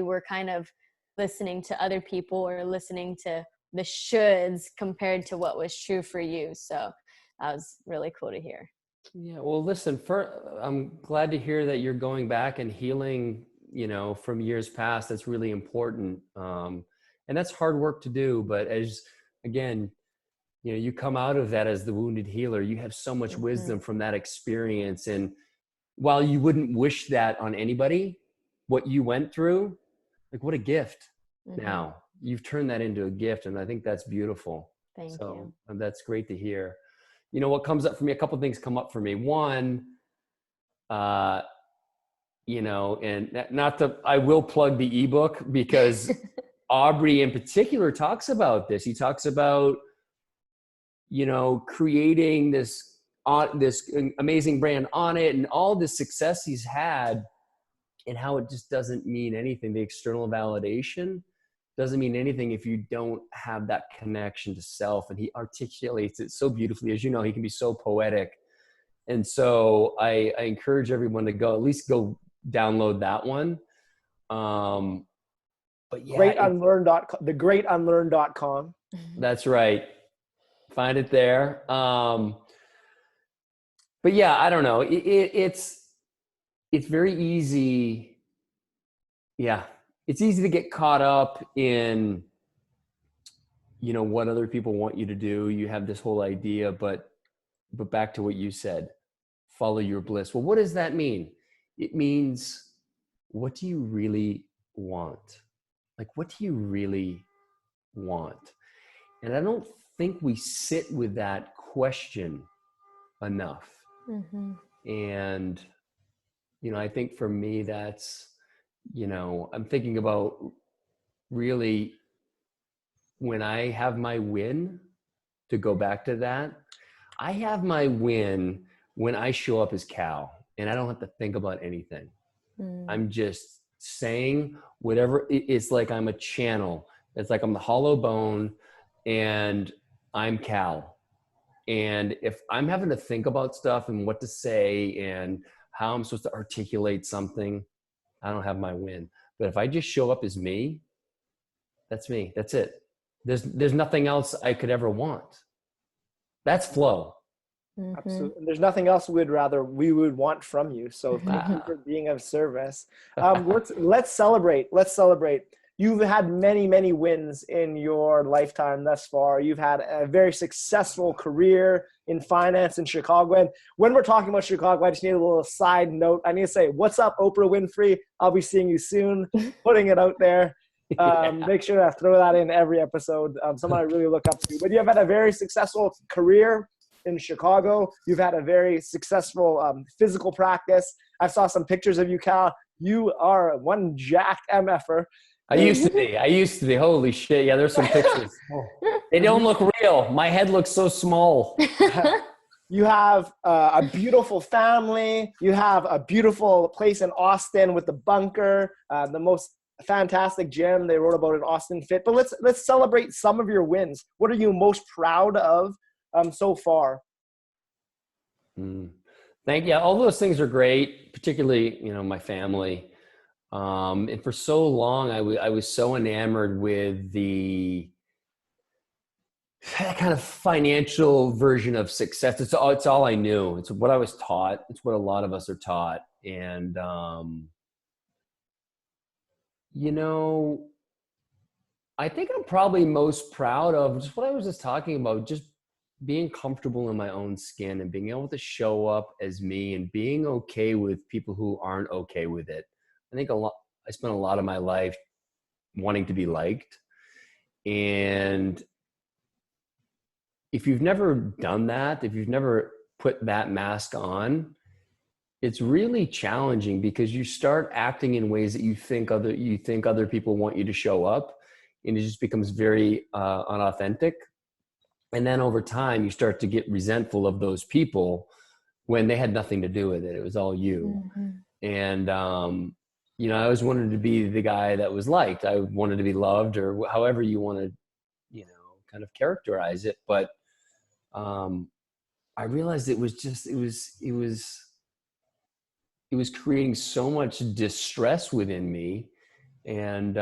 were kind of listening to other people or listening to the shoulds compared to what was true for you. So that was really cool to hear. Yeah, well, listen, I'm glad to hear that you're going back and healing, from years past. That's really important. And that's hard work to do. But again, you come out of that as the wounded healer. You have so much wisdom from that experience. And while you wouldn't wish that on anybody, what you went through, like what a gift. Now you've turned that into a gift. And I think that's beautiful. Thank you. That's great to hear. What comes up for me, a couple of things come up for me. One, and I will plug the ebook because Aubrey in particular talks about this. He talks about, creating this amazing brand on it and all the success he's had and how it just doesn't mean anything. The external validation doesn't mean anything if you don't have that connection to self. And he articulates it so beautifully. As you know, he can be so poetic. And so I encourage everyone to at least go download that one. But yeah, greatunlearn.com. That's right. Find it there. But yeah, I don't know. It's very easy. Yeah. It's easy to get caught up in, what other people want you to do. You have this whole idea, but back to what you said, follow your bliss. Well, what does that mean? It means, what do you really want? Like, what do you really want? And I don't think we sit with that question enough. And, I think for me, that's, I'm thinking about really when I have my win, to go back to that, I have my win when I show up as Cal and I don't have to think about anything. I'm just saying whatever. It's like I'm a channel. It's like I'm the hollow bone and I'm Cal. And if I'm having to think about stuff and what to say and how I'm supposed to articulate something, I don't have my win. But if I just show up as me, that's me. That's it. There's nothing else I could ever want. That's flow. Absolutely. There's nothing else we would want from you. So thank you for being of service. Let's celebrate. You've had many, many wins in your lifetime thus far. You've had a very successful career in finance in Chicago. And when we're talking about Chicago, I just need a little side note. I need to say, what's up, Oprah Winfrey? I'll be seeing you soon. Putting it out there. Make sure to throw that in every episode. Someone I really look up to. But you have had a very successful career in Chicago. You've had a very successful physical practice. I saw some pictures of you, Cal. You are one jacked MFer. I used to be. Holy shit. Yeah, there's some pictures. They don't look real. My head looks so small. You have a beautiful family. You have a beautiful place in Austin with the bunker, the most fantastic gym they wrote about in Austin Fit. But let's celebrate some of your wins. What are you most proud of so far? Thank you. All those things are great, particularly, my family. And for so long, I was so enamored with that kind of financial version of success. It's all I knew. It's what I was taught. It's what a lot of us are taught. And, I think I'm probably most proud of just what I was just talking about, just being comfortable in my own skin and being able to show up as me and being okay with people who aren't okay with it. I think I spent a lot of my life wanting to be liked. And if you've never done that, if you've never put that mask on, it's really challenging because you start acting in ways that you think other people want you to show up, and it just becomes very unauthentic. And then over time, you start to get resentful of those people when they had nothing to do with it. It was all you. And I always wanted to be the guy that was liked. I wanted to be loved, or however you want to, kind of characterize it. But I realized it was creating so much distress within me. And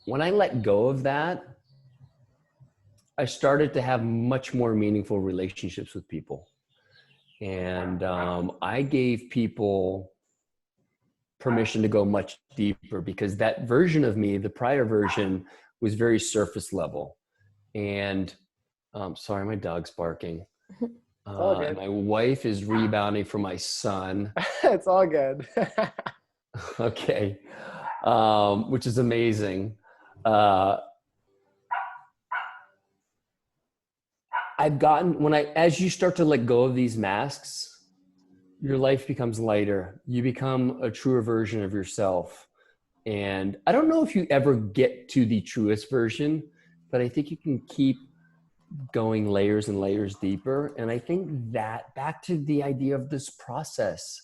when I let go of that, I started to have much more meaningful relationships with people. And I gave people permission to go much deeper, because that version of me, the prior version, was very surface level. And sorry, my dog's barking. It's all good. And my wife is rebounding from my son. It's all good. Okay. Which is amazing. I've gotten, as you start to let go of these masks, your life becomes lighter. You become a truer version of yourself. And I don't know if you ever get to the truest version, but I think you can keep going layers and layers deeper. And I think that, back to the idea of this process,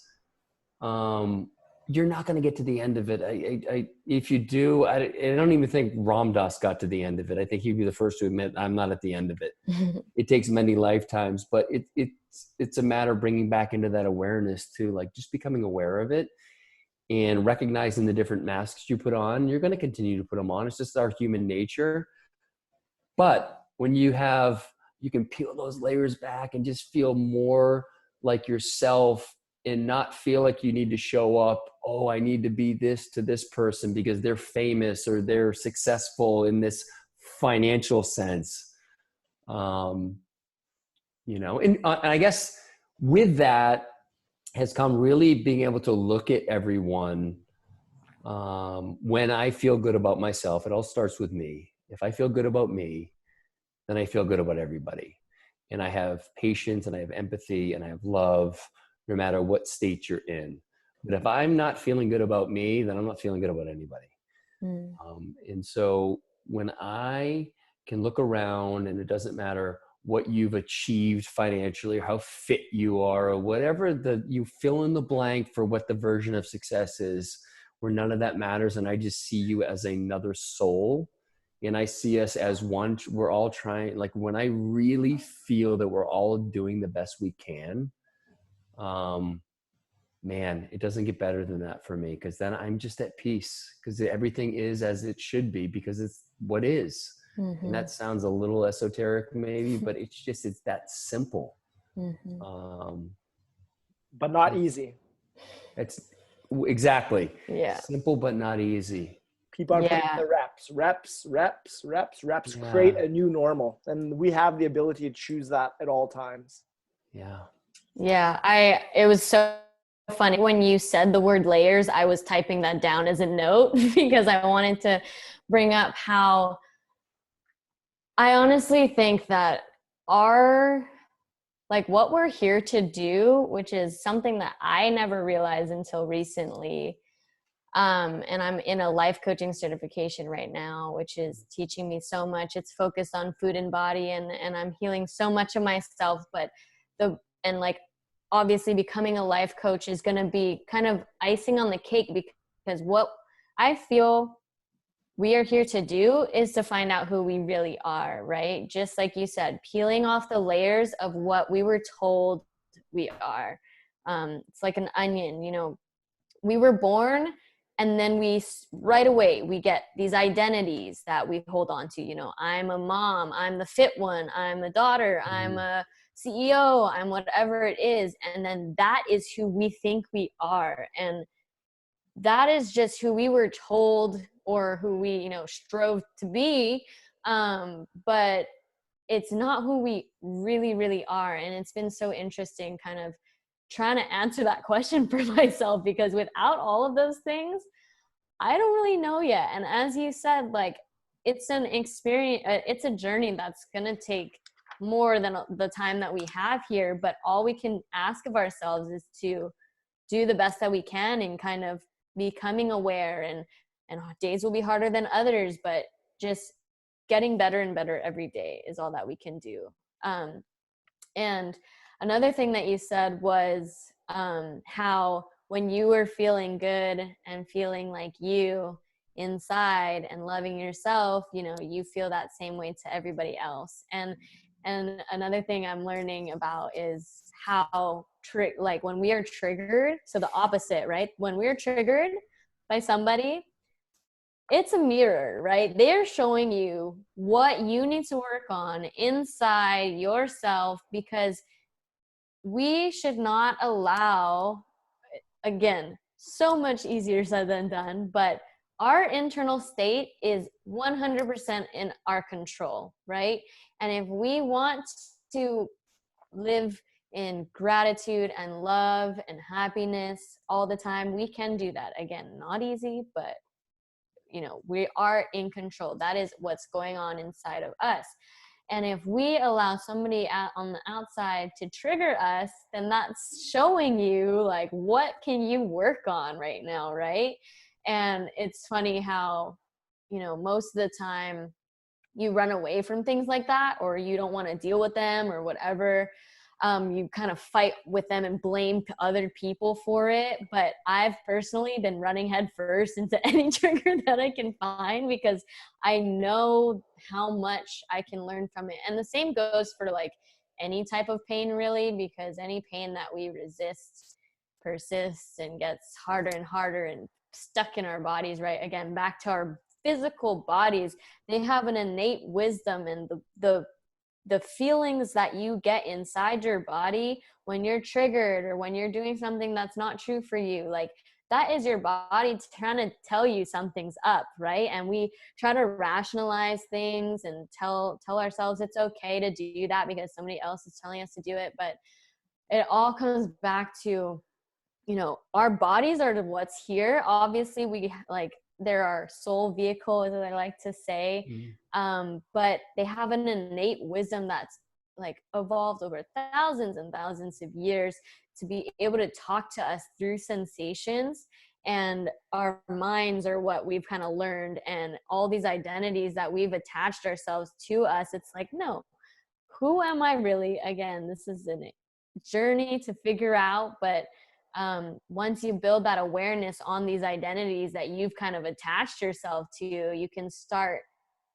you're not going to get to the end of it. If you do, I don't even think Ram Dass got to the end of it. I think he'd be the first to admit, I'm not at the end of it. It takes many lifetimes, but it's a matter of bringing back into that awareness too, like just becoming aware of it and recognizing the different masks you put on. You're going to continue to put them on. It's just our human nature. But when you can peel those layers back and just feel more like yourself, and not feel like you need to show up, oh, I need to be this to this person because they're famous or they're successful in this financial sense. And I guess with that has come really being able to look at everyone. When I feel good about myself, it all starts with me. If I feel good about me, then I feel good about everybody. And I have patience and I have empathy and I have love, no matter what state you're in. But if I'm not feeling good about me, then I'm not feeling good about anybody. And so when I can look around, and it doesn't matter what you've achieved financially or how fit you are or whatever, you fill in the blank for what the version of success is, where none of that matters. And I just see you as another soul. And I see us as one. We're all trying, like when I really feel that we're all doing the best we can, man, it doesn't get better than that for me, because then I'm just at peace, because everything is as it should be, because it's what is. And that sounds a little esoteric maybe, but it's that simple. But not easy. It's exactly. Yeah. Simple, but not easy. Keep on putting the reps, create a new normal. And we have the ability to choose that at all times. Yeah. Yeah. It was so funny when you said the word layers. I was typing that down as a note because I wanted to bring up how I honestly think that what we're here to do, which is something that I never realized until recently. And I'm in a life coaching certification right now, which is teaching me so much. It's focused on food and body, and I'm healing so much of myself, but obviously becoming a life coach is going to be kind of icing on the cake, because what I feel we are here to do is to find out who we really are, right? Just like you said, peeling off the layers of what we were told we are. It's like an onion, we were born, and then right away we get these identities that we hold on to. I'm a mom, I'm the fit one, I'm a daughter, I'm a CEO, I'm whatever it is. And then that is who we think we are. And that is just who we were told, or who we, strove to be. But it's not who we really, really are. And it's been so interesting kind of trying to answer that question for myself, because without all of those things, I don't really know yet. And as you said, it's an experience, it's a journey that's going to take more than the time that we have here. But all we can ask of ourselves is to do the best that we can, and kind of becoming aware, and days will be harder than others, but just getting better and better every day is all that we can do. And another thing that you said was how when you were feeling good and feeling like you inside and loving yourself, you feel that same way to everybody else. And another thing I'm learning about is how when we are triggered, so the opposite, right? When we're triggered by somebody, it's a mirror, right? They're showing you what you need to work on inside yourself, because we should not allow, again, so much easier said than done, but our internal state is 100% in our control, right? And if we want to live in gratitude and love and happiness all the time, we can do that. Again, not easy, but we are in control. That is what's going on inside of us. And if we allow somebody on the outside to trigger us, then that's showing you like, what can you work on right now, right? And it's funny how, most of the time you run away from things like that, or you don't want to deal with them or whatever. You kind of fight with them and blame other people for it. But I've personally been running headfirst into any trigger that I can find, because I know how much I can learn from it. And the same goes for like any type of pain, really, because any pain that we resist persists and gets harder and harder and stuck in our bodies, right? Again, back to our physical bodies, they have an innate wisdom, and the feelings that you get inside your body when you're triggered or when you're doing something that's not true for you, like that is your body trying to tell you something's up, right? And we try to rationalize things and tell ourselves it's okay to do that because somebody else is telling us to do it. But it all comes back to, our bodies are what's here. Obviously, we like, they're our soul vehicle, as I like to say. But they have an innate wisdom that's like evolved over thousands and thousands of years to be able to talk to us through sensations. And our minds are what we've kind of learned, and all these identities that we've attached ourselves to us. It's like, no, who am I really? Again, this is a journey to figure out, but once you build that awareness on these identities that you've kind of attached yourself to, you can start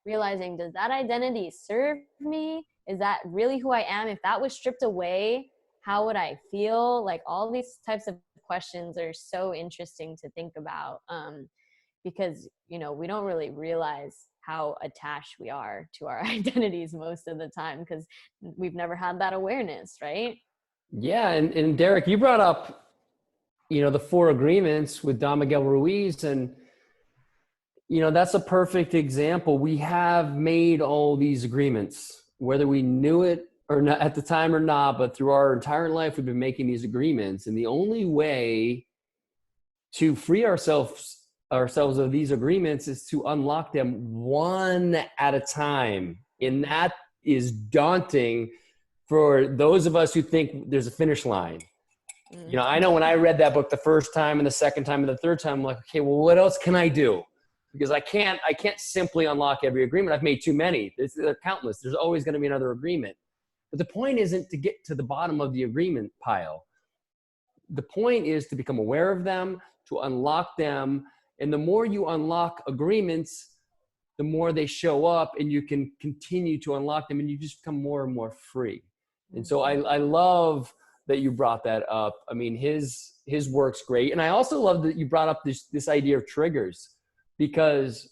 realizing, does that identity serve me? Is that really who I am? If that was stripped away, how would I feel? Like, all these types of questions are so interesting to think about, because, we don't really realize how attached we are to our identities most of the time, because we've never had that awareness, right? Yeah. And Derek, you brought up, the 4 agreements with Don Miguel Ruiz, and, that's a perfect example. We have made all these agreements, whether we knew it or not at the time or not, but through our entire life, we've been making these agreements. And the only way to free ourselves of these agreements is to unlock them one at a time. And that is daunting for those of us who think there's a finish line. I know when I read that book the first time and the second time and the third time, I'm like, okay, well, what else can I do? Because I can't simply unlock every agreement. I've made too many. They're countless. There's always going to be another agreement. But the point isn't to get to the bottom of the agreement pile. The point is to become aware of them, to unlock them. And the more you unlock agreements, the more they show up, and you can continue to unlock them, and you just become more and more free. And so I love that you brought that up. I mean, his work's great. And I also love that you brought up this idea of triggers, because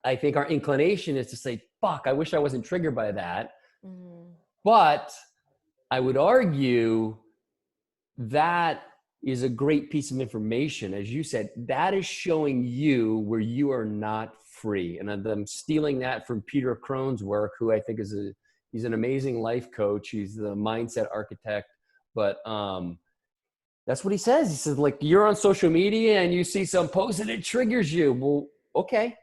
I think our inclination is to say, fuck, I wish I wasn't triggered by that. But I would argue that is a great piece of information. As you said, that is showing you where you are not free. And I'm stealing that from Peter Crone's work, who I think he's an amazing life coach. He's the mindset architect. But that's what he says. He says, like, you're on social media and you see some post and it triggers you. Well, okay.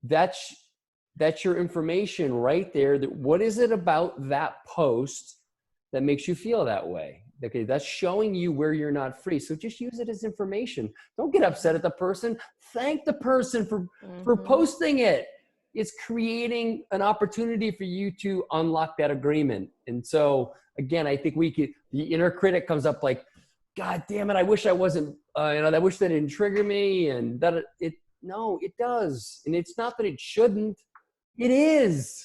That's your information right there. What is it about that post that makes you feel that way? Okay, that's showing you where you're not free. So just use it as information. Don't get upset at the person. Thank the person for posting it. It's creating an opportunity for you to unlock that agreement. And so, again, I think the inner critic comes up like, God damn it, I wish I wasn't, I wish that didn't trigger me. And that no, it does. And it's not that it shouldn't, it is.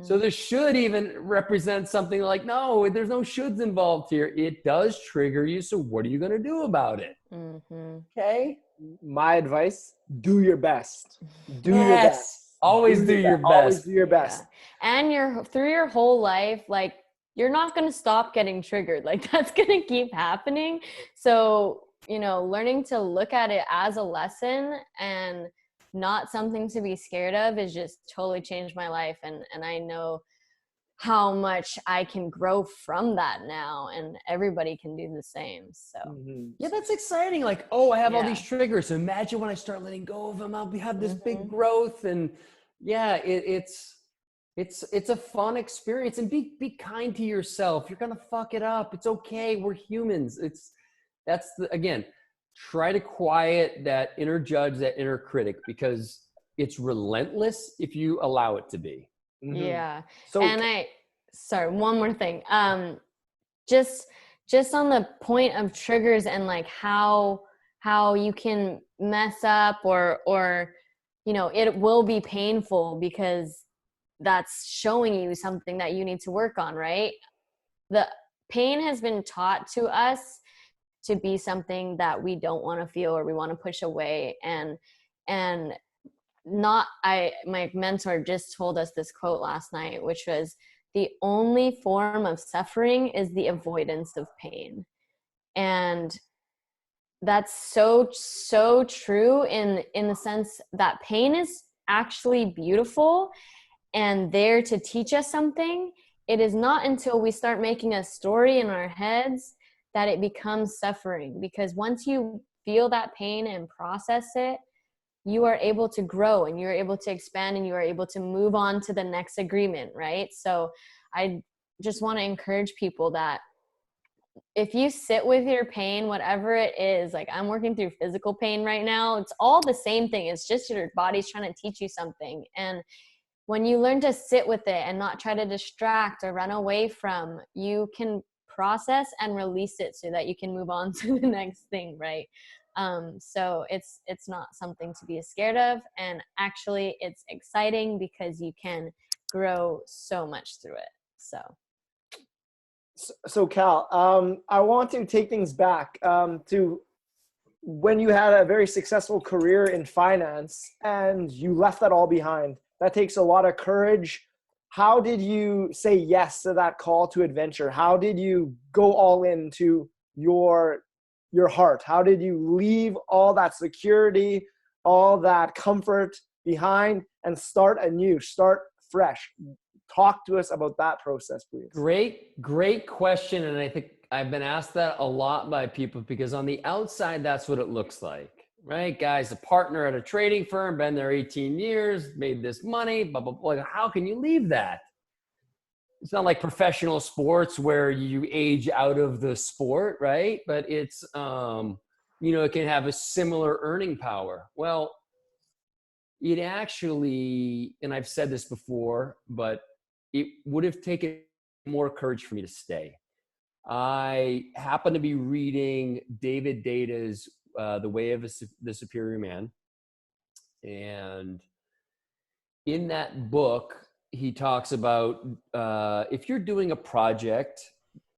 So the should even represent something like, no, there's no shoulds involved here. It does trigger you. So what are you going to do about it? Okay. My advice, do your best. Do your Yes. best. Always do your Always best. do your best. Yeah. And through your whole life, like, you're not going to stop getting triggered. Like, that's going to keep happening. So, learning to look at it as a lesson and not something to be scared of is just totally changed my life. And I know how much I can grow from that now, and everybody can do the same. So Yeah, that's exciting. Like, oh, I have all Yeah. these triggers. So imagine when I start letting go of them, I'll have this big Mhm. growth. And yeah, it's a fun experience. And be kind to yourself. You're gonna fuck it up. It's okay. We're humans. Again, try to quiet that inner judge, that inner critic, because it's relentless if you allow it to be. Yeah. So And sorry, one more thing. Just on the point of triggers and like how you can mess up or it will be painful because that's showing you something that you need to work on, right? The pain has been taught to us to be something that we don't want to feel or we want to push away. And my mentor just told us this quote last night, which was, the only form of suffering is the avoidance of pain. And that's so true in the sense that pain is actually beautiful and there to teach us something. It is not until we start making a story in our heads that it becomes suffering, because once you feel that pain and process it, you are able to grow and you're able to expand and you are able to move on to the next agreement, right? So I just want to encourage people that if you sit with your pain, whatever it is, like I'm working through physical pain right now, it's all the same thing. It's just your body's trying to teach you something. And when you learn to sit with it and not try to distract or run away from, you can process and release it so that you can move on to the next thing, right? So it's not something to be scared of, and actually it's exciting because you can grow so much through it. So Cal, I want to take things back to when you had a very successful career in finance and you left that all behind. That takes a lot of courage. How did you say yes to that call to adventure? How did you go all into your heart? How did you leave all that security, all that comfort behind and start anew, start fresh? Talk to us about that process, please. Great question. And I think I've been asked that a lot by people, because on the outside, that's what it looks like, right? Guys, a partner at a trading firm, been there 18 years, made this money, blah, blah, blah. How can you leave that? It's not like professional sports where you age out of the sport, right? But it's, it can have a similar earning power. Well, it actually, and I've said this before, but it would have taken more courage for me to stay. I happened to be reading David Deda's The Way of the Superior Man. And in that book, he talks about if you're doing a project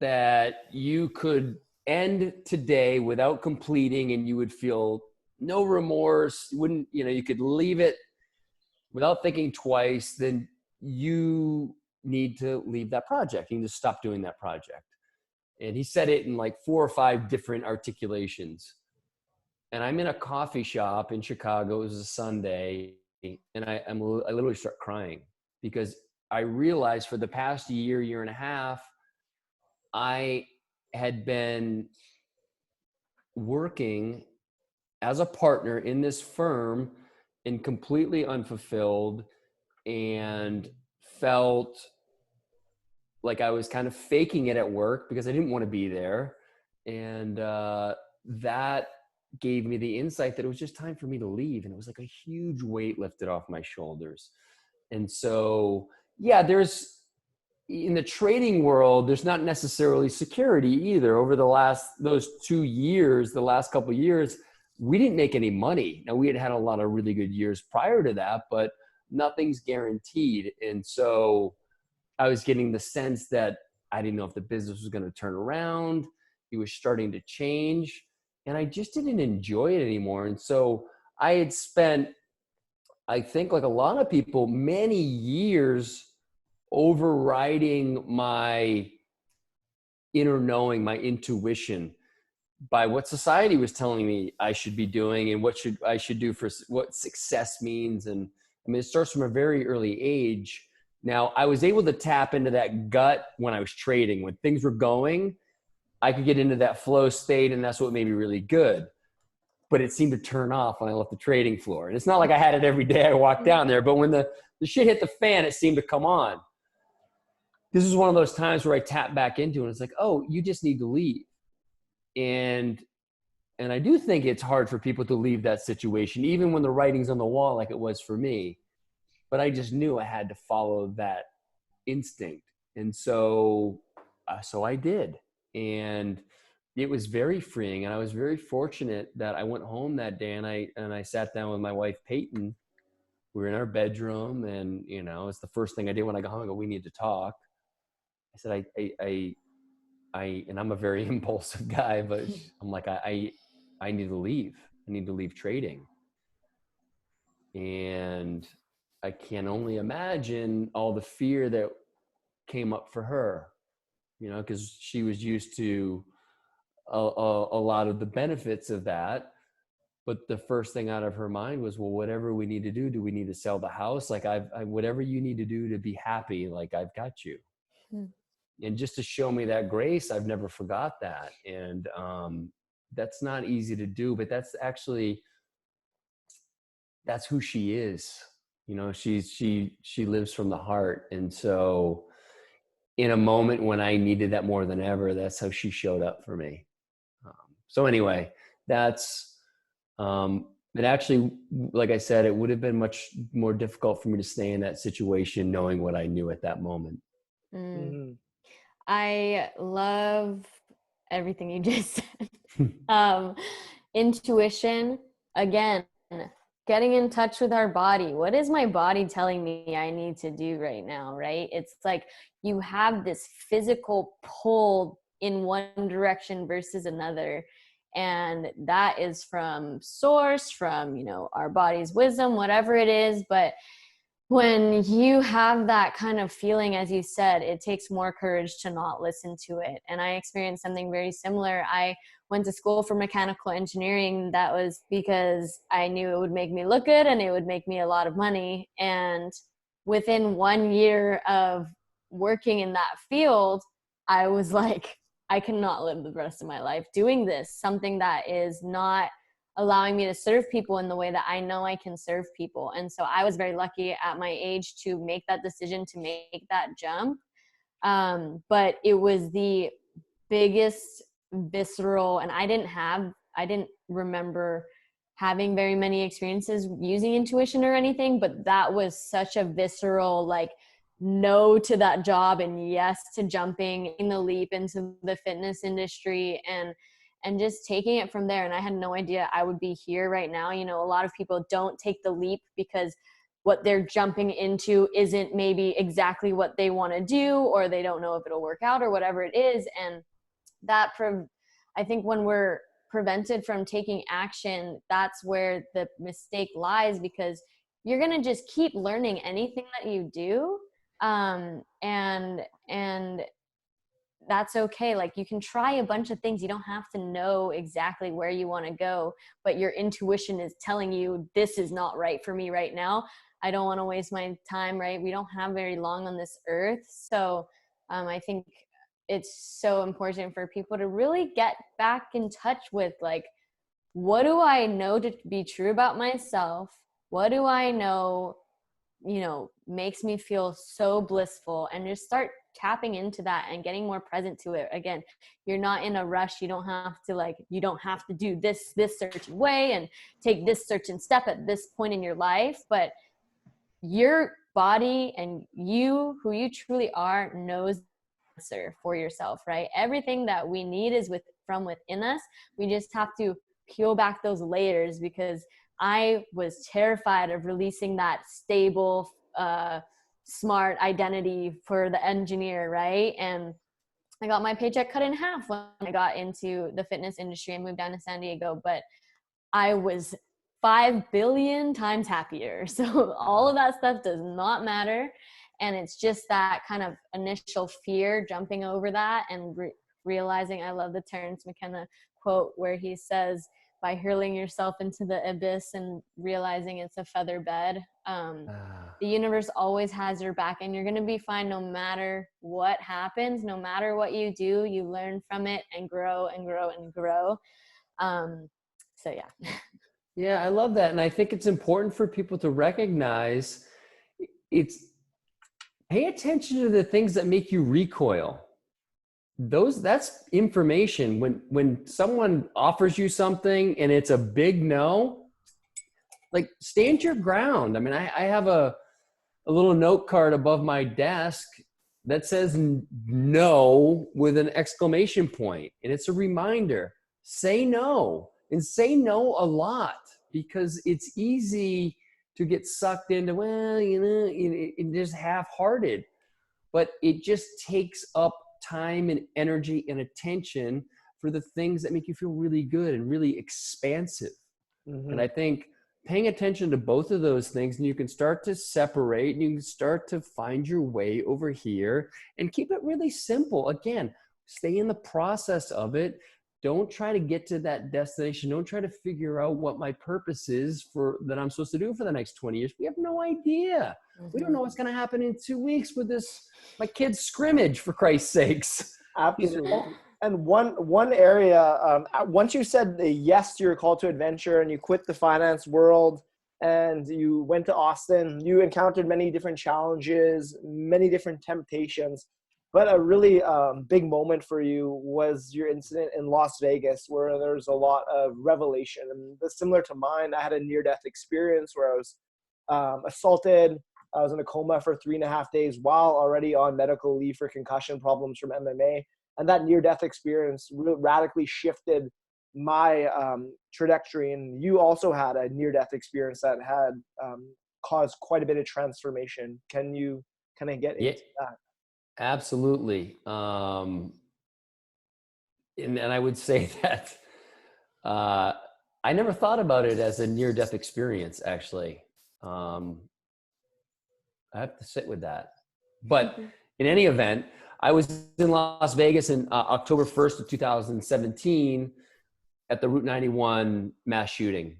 that you could end today without completing and you would feel no remorse, you could leave it without thinking twice, then you need to leave that project. You need to stop doing that project. And he said it in like 4 or 5 different articulations. And I'm in a coffee shop in Chicago. It was a Sunday. And I literally start crying, because I realized for the past year and a half, I had been working as a partner in this firm and completely unfulfilled, and felt like I was kind of faking it at work because I didn't want to be there. And that gave me the insight that it was just time for me to leave. And it was like a huge weight lifted off my shoulders. And so, yeah, in the trading world, there's not necessarily security either. Over the last couple of years, we didn't make any money. Now, we had a lot of really good years prior to that, but nothing's guaranteed. And so I was getting the sense that I didn't know if the business was going to turn around. It was starting to change. and I just didn't enjoy it anymore. And so I had spent, I think like a lot of people, many years overriding my inner knowing, my intuition, by what society was telling me I should be doing and what I should do for what success means. And I mean, it starts from a very early age. Now, I was able to tap into that gut when I was trading. When things were going, I could get into that flow state, and that's what made me really good. But it seemed to turn off when I left the trading floor. And it's not like I had it every day I walked down there, but when the shit hit the fan, it seemed to come on. This is one of those times where I tap back into it, and it's like, oh, you just need to leave. And I do think it's hard for people to leave that situation, even when the writing's on the wall, like it was for me. But I just knew I had to follow that instinct. And so I did. And it was very freeing. And I was very fortunate that I went home that day and I sat down with my wife, Peyton. We were in our bedroom, and, you know, it's the first thing I did when I got home. I go, we need to talk. I said, and I'm a very impulsive guy, but I'm like, I need to leave. I need to leave trading. And I can only imagine all the fear that came up for her, you know, because she was used to a lot of the benefits of that. But the first thing out of her mind was, well, whatever we need to do we need to sell the house? Like whatever you need to do to be happy, like I've got you. And just to show me that grace, I've never forgot that. And that's not easy to do, but that's who she is. You know, she lives from the heart. And so in a moment when I needed that more than ever, that's how she showed up for me. So anyway, that's, it actually, like I said, it would have been much more difficult for me to stay in that situation knowing what I knew at that moment. Mm-hmm. I love everything you just said. Intuition, again, getting in touch with our body. What is my body telling me I need to do right now, right? It's like you have this physical pull in one direction versus another. And that is from source, from, you know, our body's wisdom, whatever it is. But when you have that kind of feeling, as you said, it takes more courage to not listen to it. And I experienced something very similar. I went to school for mechanical engineering. That was because I knew it would make me look good and it would make me a lot of money. And within 1 year of working in that field, I was like, I cannot live the rest of my life doing this, something that is not allowing me to serve people in the way that I know I can serve people. And so I was very lucky at my age to make that decision, to make that jump. But it was the biggest visceral, and I didn't remember having very many experiences using intuition or anything, but that was such a visceral, like, no to that job and yes to jumping in the leap into the fitness industry and just taking it from there. And I had no idea I would be here right now. You know, a lot of people don't take the leap because what they're jumping into isn't maybe exactly what they want to do, or they don't know if it'll work out or whatever it is. And that, I think when we're prevented from taking action, that's where the mistake lies, because you're going to just keep learning anything that you do. And that's okay. Like, you can try a bunch of things. You don't have to know exactly where you want to go, but your intuition is telling you this is not right for me right now. I don't want to waste my time, right? We don't have very long on this earth. So I think it's so important for people to really get back in touch with, like, what do I know to be true about myself? What do I know, you know, makes me feel so blissful, and just start tapping into that and getting more present to it. Again, you're not in a rush. You don't have to do this certain way and take this certain step at this point in your life, but your body and you, who you truly are, knows the answer for yourself, right? Everything that we need is from within us. We just have to peel back those layers, because I was terrified of releasing that stable, smart identity for the engineer, right? And I got my paycheck cut in half when I got into the fitness industry and moved down to San Diego, but I was 5 billion times happier. So all of that stuff does not matter. And it's just that kind of initial fear, jumping over that and realizing, I love the Terrence McKenna quote where he says, by hurling yourself into the abyss and realizing it's a feather bed, the universe always has your back, and you're going to be fine no matter what happens, no matter what you do. You learn from it and grow and grow and grow. So yeah. Yeah, I love that. And I think it's important for people to recognize it's pay attention to the things that make you recoil. That's information. When someone offers you something and it's a big no, like stand your ground. I mean, I have a little note card above my desk that says no with an exclamation point. And it's a reminder, say no, and say no a lot, because it's easy to get sucked into, well, just half-hearted, but it just takes up time and energy and attention for the things that make you feel really good and really expansive. Mm-hmm. And I think paying attention to both of those things, and you can start to separate and you can start to find your way over here and keep it really simple. Again, stay in the process of it. Don't try to get to that destination. Don't try to figure out what my purpose is that I'm supposed to do for the next 20 years. We have no idea. Mm-hmm. We don't know what's going to happen in 2 weeks with my kid's scrimmage, for Christ's sakes. Absolutely. And one area, once you said the yes to your call to adventure and you quit the finance world and you went to Austin, you encountered many different challenges, many different temptations. But a really big moment for you was your incident in Las Vegas, where there's a lot of revelation. And similar to mine, I had a near-death experience where I was assaulted. I was in a coma for 3.5 days while already on medical leave for concussion problems from MMA. And that near-death experience radically shifted my trajectory. And you also had a near-death experience that had caused quite a bit of transformation. Can you kind of get into that? Absolutely. And I would say that I never thought about it as a near-death experience, actually. I have to sit with that. But in any event, I was in Las Vegas in October 1st of 2017 at the Route 91 mass shooting.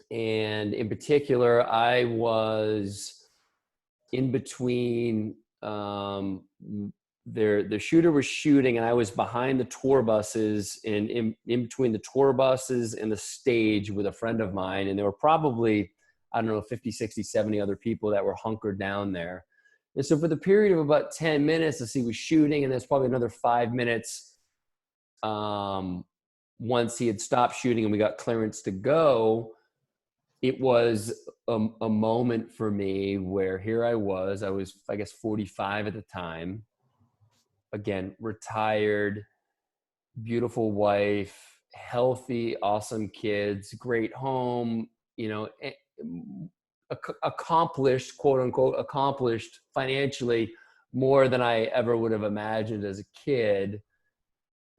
And in particular, I was in between, the shooter was shooting and I was behind the tour buses and in between the tour buses and the stage with a friend of mine. And there were probably, I don't know, 50, 60, 70 other people that were hunkered down there. And so for the period of about 10 minutes, as he was shooting, and there's probably another 5 minutes once he had stopped shooting and we got clearance to go, it was a moment for me where here I was, I guess 45 at the time, again, retired, beautiful wife, healthy, awesome kids, great home, accomplished, quote unquote, accomplished financially more than I ever would have imagined as a kid.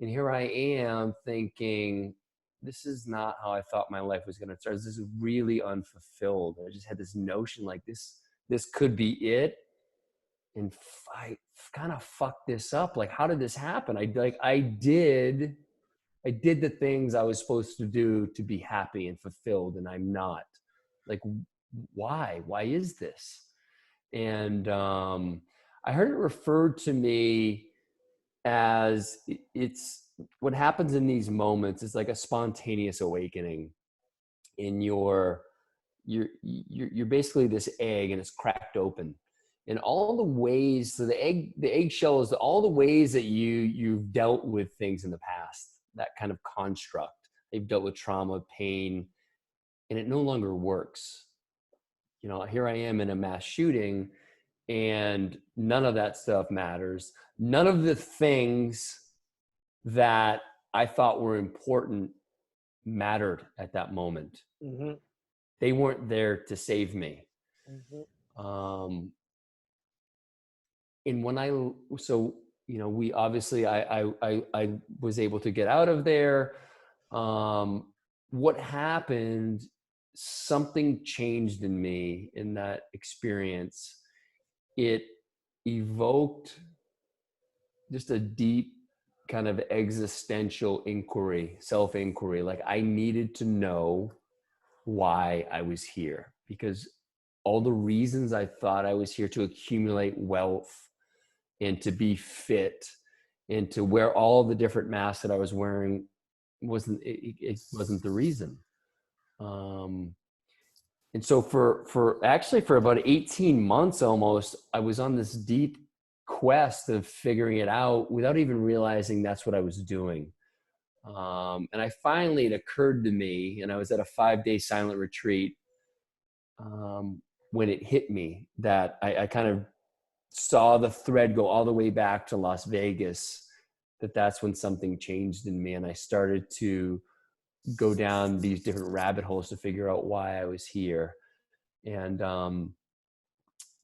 And here I am thinking, this is not how I thought my life was going to start. This is really unfulfilled. I just had this notion like this could be it. And I kind of fucked this up. Like, how did this happen? I did the things I was supposed to do to be happy and fulfilled, and I'm not. Like, why is this? And I heard it referred to me as it's what happens in these moments is like a spontaneous awakening in you're basically this egg and it's cracked open, and all the ways, so the eggshell is all the ways that you've dealt with things in the past, that kind of construct. You've dealt with trauma, pain, and it no longer works. Here I am in a mass shooting and none of that stuff matters. None of the things that I thought were important mattered at that moment. Mm-hmm. They weren't there to save me. Mm-hmm. And when we obviously, I was able to get out of there. What happened, something changed in me in that experience. It evoked just a deep kind of existential inquiry, self-inquiry. Like I needed to know why I was here, because all the reasons I thought I was here to accumulate wealth and to be fit and to wear all the different masks that I was wearing it wasn't the reason. And so for about 18 months almost, I was on this deep quest of figuring it out without even realizing that's what I was doing. And it occurred to me, and I was at a 5-day silent retreat, when it hit me that I kind of saw the thread go all the way back to Las Vegas, that's when something changed in me. And I started to go down these different rabbit holes to figure out why I was here. And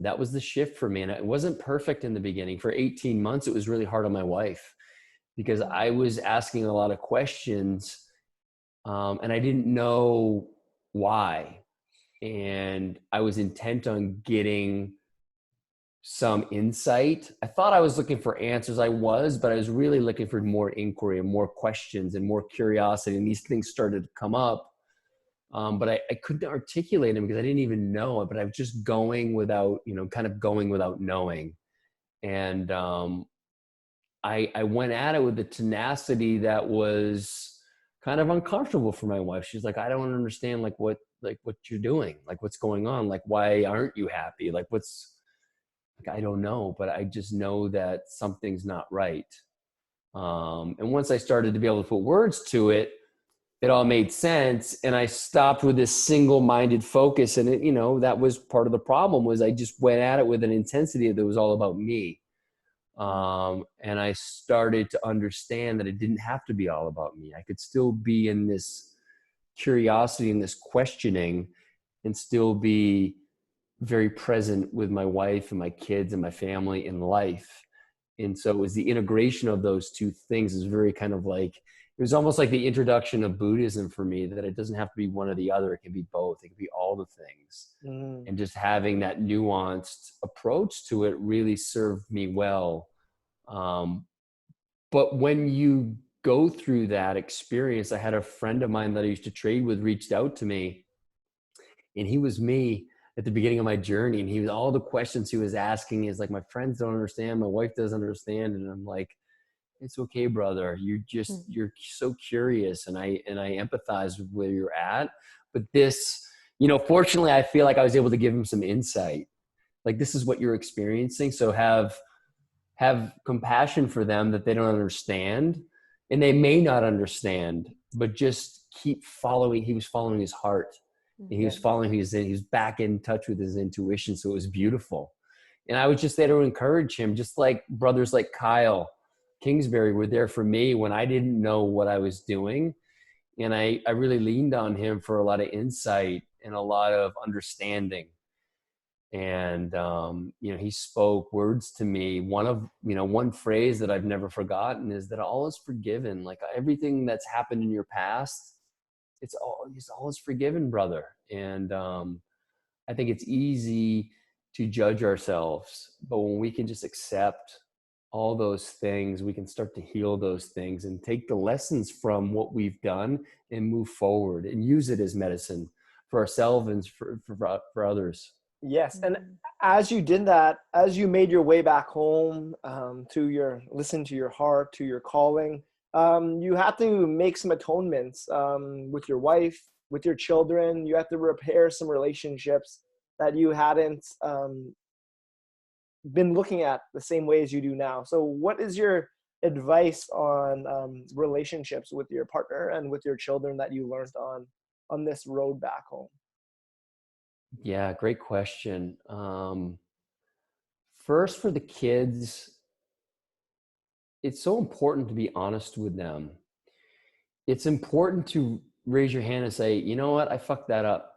that was the shift for me. And it wasn't perfect in the beginning. For 18 months, it was really hard on my wife because I was asking a lot of questions, and I didn't know why. And I was intent on getting some insight. I thought I was looking for answers. But I was really looking for more inquiry and more questions and more curiosity. And these things started to come up. But I couldn't articulate them because I didn't even know it, but I was just going without, going without knowing. And I went at it with the tenacity that was kind of uncomfortable for my wife. She's like, I don't understand what you're doing, what's going on, why aren't you happy? I don't know, but I just know that something's not right. And once I started to be able to put words to it, it all made sense. And I stopped with this single-minded focus. And that was part of the problem, was I just went at it with an intensity that was all about me. And I started to understand that it didn't have to be all about me. I could still be in this curiosity and this questioning and still be very present with my wife and my kids and my family in life. And so it was the integration of those two things is very kind of it was almost like the introduction of Buddhism for me, that it doesn't have to be one or the other. It can be both. It can be all the things. And just having that nuanced approach to it really served me well. But when you go through that experience, I had a friend of mine that I used to trade with reached out to me, and he was me at the beginning of my journey. And all the questions he was asking is my friends don't understand. My wife doesn't understand. And I'm like, it's okay, brother. You're so curious. And I empathize with where you're at. But this, fortunately, I feel like I was able to give him some insight. This is what you're experiencing. So have compassion for them that they don't understand. And they may not understand, but just keep following. He was following his heart. And he was following he was back in touch with his intuition. So it was beautiful. And I was just there to encourage him, just like brothers like Kyle Kingsbury were there for me when I didn't know what I was doing. And I really leaned on him for a lot of insight and a lot of understanding. And, he spoke words to me. One phrase that I've never forgotten is that all is forgiven. Everything that's happened in your past, it's all is forgiven, brother. And I think it's easy to judge ourselves, but when we can just accept all those things, we can start to heal those things and take the lessons from what we've done and move forward and use it as medicine for ourselves and for others. Yes. And as you did that, as you made your way back home, listen to your heart, to your calling, you had to make some atonements with your wife, with your children. You had to repair some relationships that you hadn't been looking at the same way as you do now. So what is your advice on relationships with your partner and with your children that you learned on this road back home? Yeah, great question. First, for the kids, it's so important to be honest with them. It's important to raise your hand and say, you know what, I fucked that up.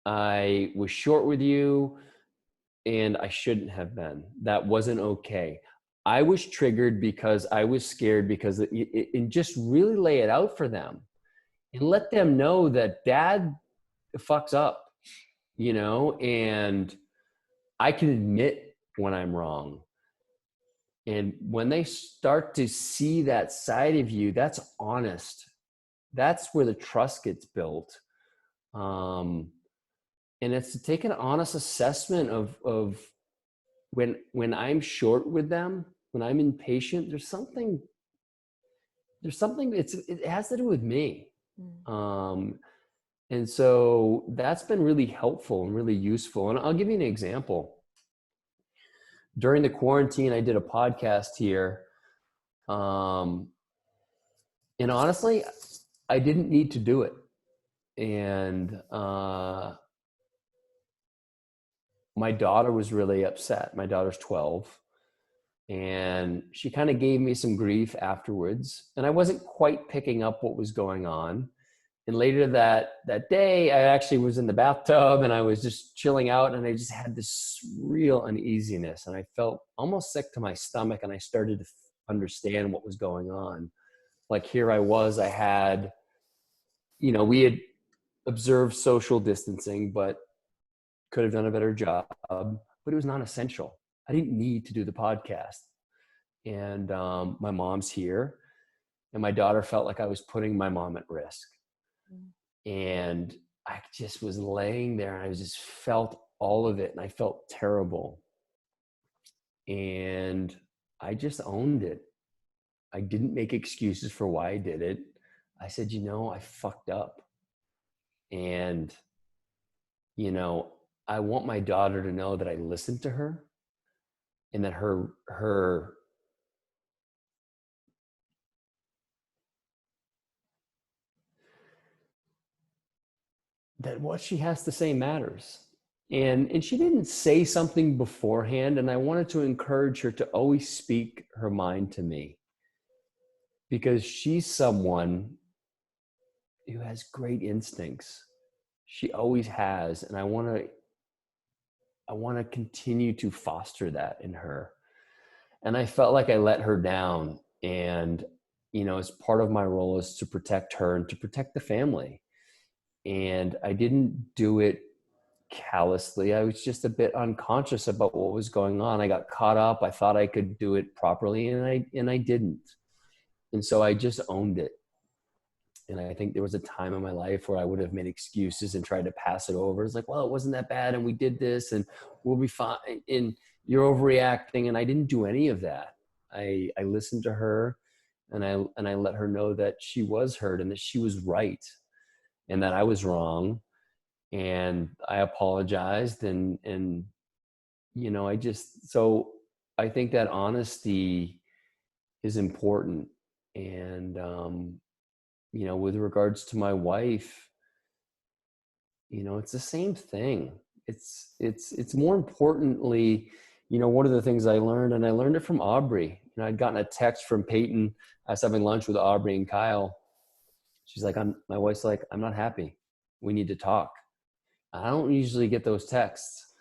I was short with you and I shouldn't have been. That wasn't okay. I was triggered because I was scared, because and just really lay it out for them and let them know that dad fucks up, you know, and I can admit when I'm wrong. And when they start to see that side of you, that's honest. That's where the trust gets built. And it's to take an honest assessment of when I'm short with them, when I'm impatient, there's something it has to do with me. And so that's been really helpful and really useful. And I'll give you an example. During the quarantine, I did a podcast here. And honestly, I didn't need to do it. And my daughter was really upset. My daughter's 12. And she kind of gave me some grief afterwards. And I wasn't quite picking up what was going on. And later that day, I actually was in the bathtub and I was just chilling out, and I just had this real uneasiness, and I felt almost sick to my stomach, and I started to understand what was going on. Like, here I was, I had, you know, we had observed social distancing, but could have done a better job, but it was non-essential. I didn't need to do the podcast. And my mom's here, and my daughter felt like I was putting my mom at risk. And I just was laying there, and I just felt all of it, and I felt terrible. And I just owned it. I didn't make excuses for why I did it. I said, you know, I fucked up. And, you know, I want my daughter to know that I listened to her, and that her that what she has to say matters. And she didn't say something beforehand, and I wanted to encourage her to always speak her mind to me, because she's someone who has great instincts. She always has, and I want to continue to foster that in her. And I felt like I let her down, and you know, as part of my role is to protect her and to protect the family. And I didn't do it callously. I was just a bit unconscious about what was going on. I got caught up. I thought I could do it properly, and I didn't. And so I just owned it. And I think there was a time in my life where I would have made excuses and tried to pass it over. It's like, well, it wasn't that bad, and we did this, and we'll be fine, and you're overreacting. And I didn't do any of that. I listened to her, and I let her know that she was heard, and that she was right, and that I was wrong. And I apologized, and you know, so I think that honesty is important. And you know, with regards to my wife, you know, it's the same thing. It's more importantly, you know, one of the things I learned, and I learned it from Aubrey. You know, I'd gotten a text from Peyton. I was having lunch with Aubrey and Kyle. She's like, my wife's like, I'm not happy. We need to talk. I don't usually get those texts.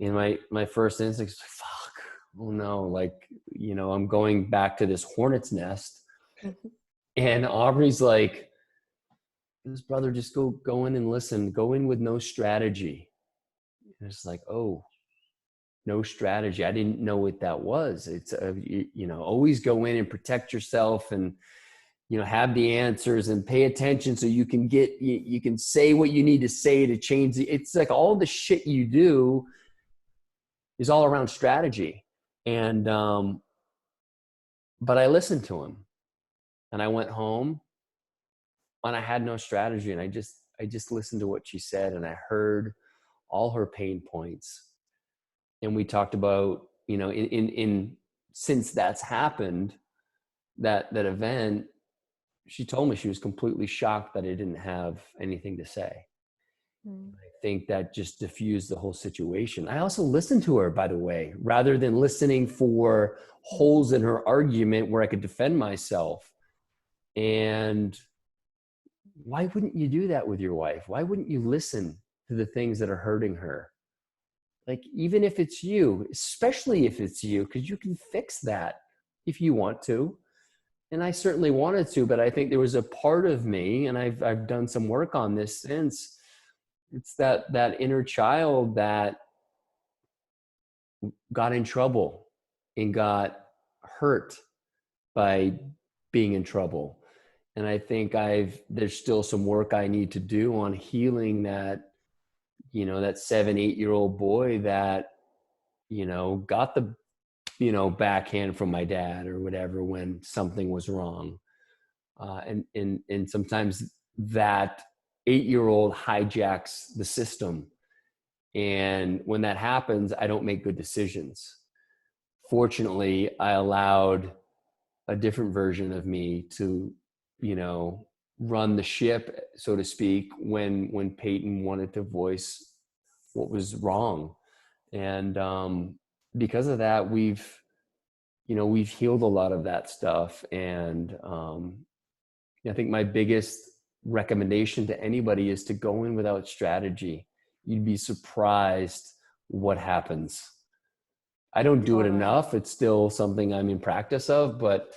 And my first instinct is, fuck, oh no, like, you know, I'm going back to this hornet's nest. And Aubrey's like, this brother, just go in and listen. Go in with no strategy. And it's like, oh, no strategy. I didn't know what that was. It's you know, always go in and protect yourself, and you know, have the answers and pay attention so you can you can say what you need to say to change it's like all the shit you do is all around strategy. And but I listened to him, and I went home, and I had no strategy, and I just listened to what she said, and I heard all her pain points. And we talked about, you know, in since that's happened, that event, she told me she was completely shocked that I didn't have anything to say. I think that just diffused the whole situation. I also listened to her, by the way, rather than listening for holes in her argument where I could defend myself. And why wouldn't you do that with your wife? Why wouldn't you listen to the things that are hurting her? Like, even if it's you, especially if it's you, because you can fix that if you want to. And I certainly wanted to, but I think there was a part of me, and I've done some work on this since. It's that inner child that got in trouble and got hurt by being in trouble. And I think there's still some work I need to do on healing that, that 7-8-year-old boy that, got the, backhand from my dad or whatever when something was wrong. And sometimes that 8-year-old hijacks the system. And when that happens, I don't make good decisions. Fortunately, I allowed a different version of me to, run the ship, so to speak, when Peyton wanted to voice what was wrong. And because of that, we've healed a lot of that stuff. And I think my biggest recommendation to anybody is to go in without strategy. You'd be surprised what happens. I don't do it enough. It's still something I'm in practice of, but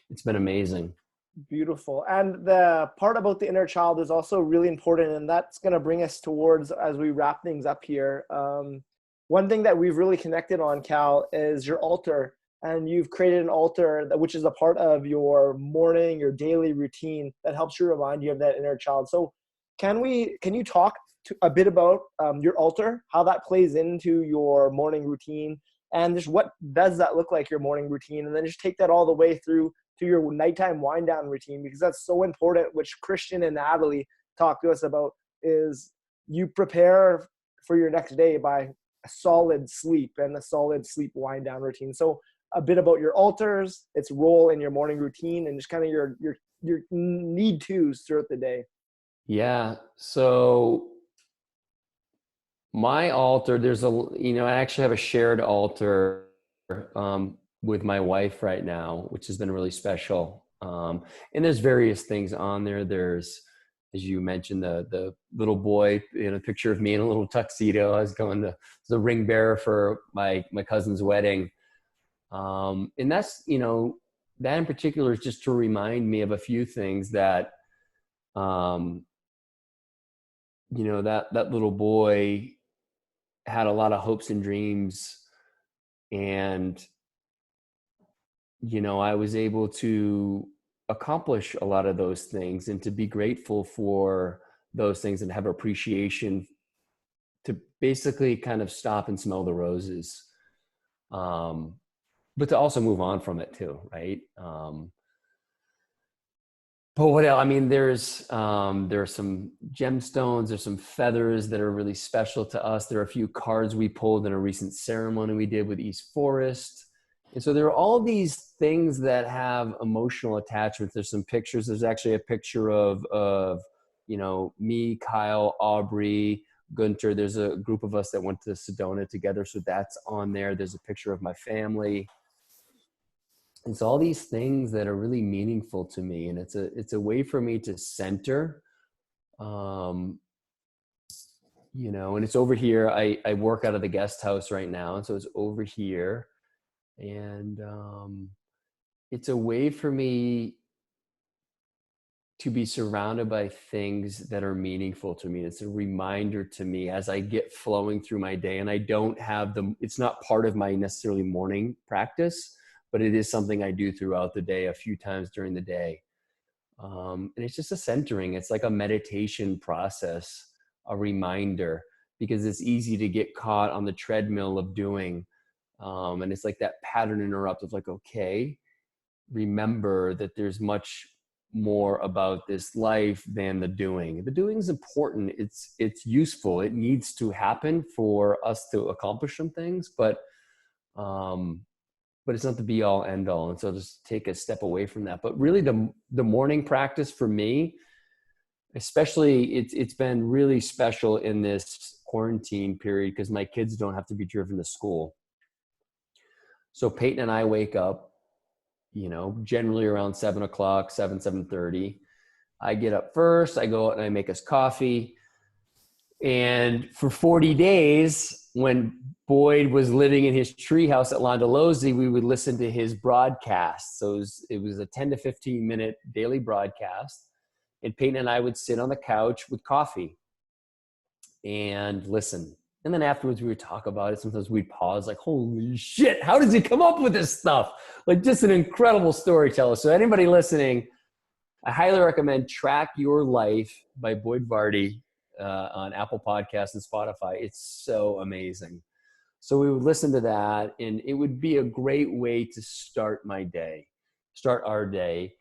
it's been amazing. Beautiful. And the part about the inner child is also really important. And that's going to bring us towards, as we wrap things up here. One thing that we've really connected on, Cal, is your altar. And you've created an altar which is a part of your morning, your daily routine that helps you remind you of that inner child. So can you talk a bit about your altar, how that plays into your morning routine, and just what does that look like, your morning routine? And then just take that all the way through to your nighttime wind down routine, because that's so important, which Christian and Natalie talked to us about, is you prepare for your next day by a solid sleep and a solid sleep wind down routine. So a bit about your altars, its role in your morning routine, and just kind of your need tos throughout the day. Yeah. So my altar, I actually have a shared altar with my wife right now, which has been really special. And there's various things on there. There's, as you mentioned, the little boy in a picture of me in a little tuxedo. I was going to the ring bearer for my cousin's wedding. And that's, that in particular is just to remind me of a few things that, that little boy had a lot of hopes and dreams, and, I was able to accomplish a lot of those things and to be grateful for those things and have appreciation to basically kind of stop and smell the roses. But to also move on from it too, right? But what else? I mean, there are some gemstones, there's some feathers that are really special to us. There are a few cards we pulled in a recent ceremony we did with East Forest. And so there are all these things that have emotional attachments. There's some pictures. There's actually a picture of me, Kyle, Aubrey, Gunter. There's a group of us that went to Sedona together. So that's on there. There's a picture of my family. It's all these things that are really meaningful to me. And it's a way for me to center, and it's over here. I work out of the guest house right now. And so it's over here. And it's a way for me to be surrounded by things that are meaningful to me. It's a reminder to me as I get flowing through my day, and I don't have it's not part of my necessarily morning practice, but it is something I do throughout the day, a few times during the day. And it's just a centering. It's like a meditation process, a reminder, because it's easy to get caught on the treadmill of doing. And it's like that pattern interrupt of like, okay, remember that there's much more about this life than the doing. The doing is important. It's useful. It needs to happen for us to accomplish some things, but it's not the be all end all. And so just take a step away from that. But really the morning practice for me, especially it's been really special in this quarantine period because my kids don't have to be driven to school. So Peyton and I wake up, generally around 7:00, 7:30. I get up first, I go out and I make us coffee. And for 40 days, when Boyd was living in his treehouse at Londolozi, we would listen to his broadcast. So it was a 10 to 15 minute daily broadcast. And Peyton and I would sit on the couch with coffee and listen. And then afterwards we would talk about it. Sometimes we'd pause like, holy shit, how does he come up with this stuff? Like, just an incredible storyteller. So anybody listening, I highly recommend Track Your Life by Boyd Vardy on Apple Podcasts and Spotify. It's so amazing. So we would listen to that, and it would be a great way to start our day.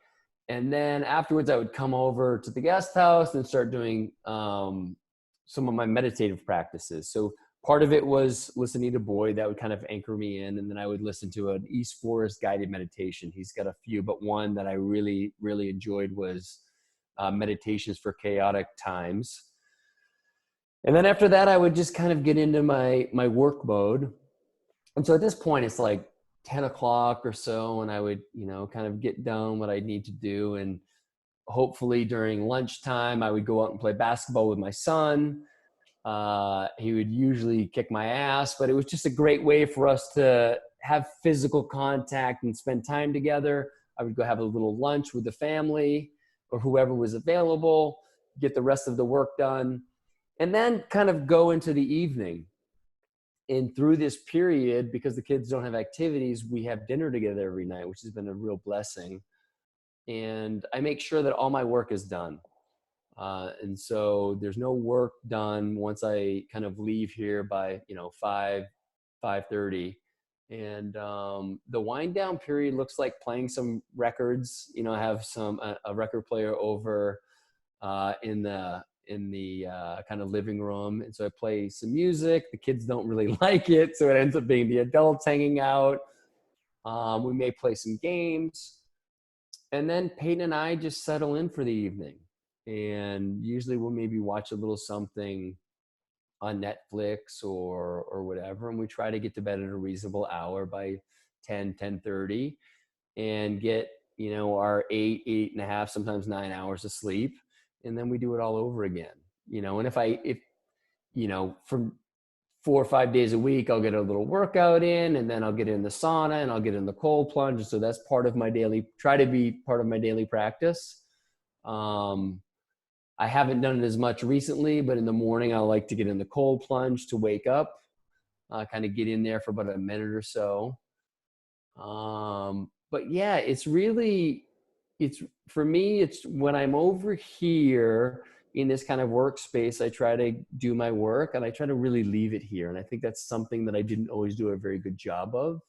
And then afterwards I would come over to the guest house and start doing some of my meditative practices. So part of it was listening to Boyd. That would kind of anchor me in. And then I would listen to an East Forest guided meditation. He's got a few, but one that I really, really enjoyed was Meditations for Chaotic Times. And then after that, I would just kind of get into my work mode. And so at this point, it's like 10 o'clock or so, and I would, kind of get done what I need to do. And hopefully during lunchtime, I would go out and play basketball with my son. He would usually kick my ass, but it was just a great way for us to have physical contact and spend time together. I would go have a little lunch with the family or whoever was available, get the rest of the work done, and then kind of go into the evening. And through this period, because the kids don't have activities, we have dinner together every night, which has been a real blessing. And I make sure that all my work is done. And so there's no work done once I kind of leave here by, 5:30. And the wind down period looks like playing some records. I have a record player over in the kind of living room. And so I play some music. The kids don't really like it, so it ends up being the adults hanging out. We may play some games. And then Peyton and I just settle in for the evening. And usually we'll maybe watch a little something on Netflix or whatever. And we try to get to bed at a reasonable hour by 10:30 and get, our 8.5, sometimes 9 hours of sleep. And then we do it all over again, and if from 4 or 5 days a week, I'll get a little workout in, and then I'll get in the sauna and I'll get in the cold plunge. So that's part of my daily practice. I haven't done it as much recently, but in the morning, I like to get in the cold plunge to wake up, kind of get in there for about a minute or so. But yeah, for me, it's when I'm over here in this kind of workspace, I try to do my work and I try to really leave it here. And I think that's something that I didn't always do a very good job of.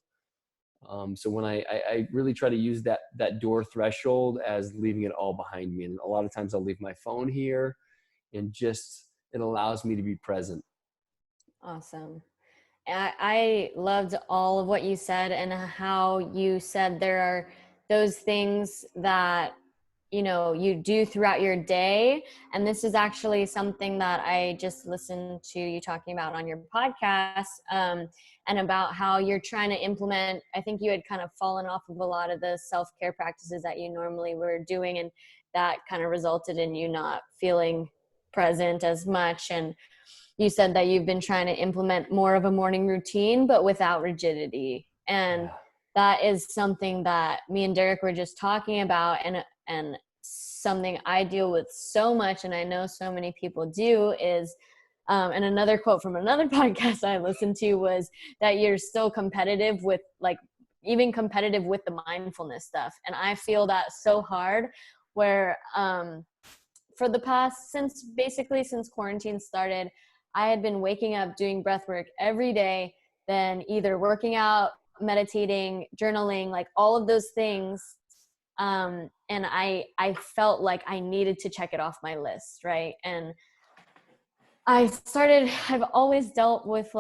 So when I really try to use that door threshold as leaving it all behind me. And a lot of times I'll leave my phone here and it allows me to be present. Awesome. I loved all of what you said and how you said there are those things that you do throughout your day. And this is actually something that I just listened to you talking about on your podcast, and about how you're trying to implement. I think you had kind of fallen off of a lot of the self-care practices that you normally were doing, and that kind of resulted in you not feeling present as much. And you said that you've been trying to implement more of a morning routine, but without rigidity. And that is something that me and Derek were just talking about, and something I deal with so much, and I know so many people do, is and another quote from another podcast I listened to was that you're still competitive with even competitive with the mindfulness stuff. And I feel that so hard, where for the past, since quarantine started, I had been waking up, doing breath work every day, then either working out, meditating, journaling, like all of those things. And I felt like I needed to check it off my list, right? And I've always dealt with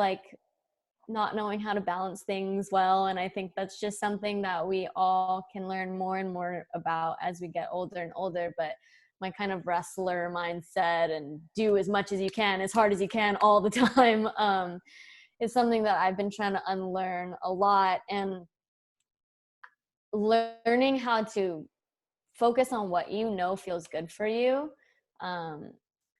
not knowing how to balance things well. And I think that's just something that we all can learn more and more about as we get older and older. But my kind of wrestler mindset and do as much as you can, as hard as you can all the time, is something that I've been trying to unlearn a lot, and learning how to focus on what feels good for you.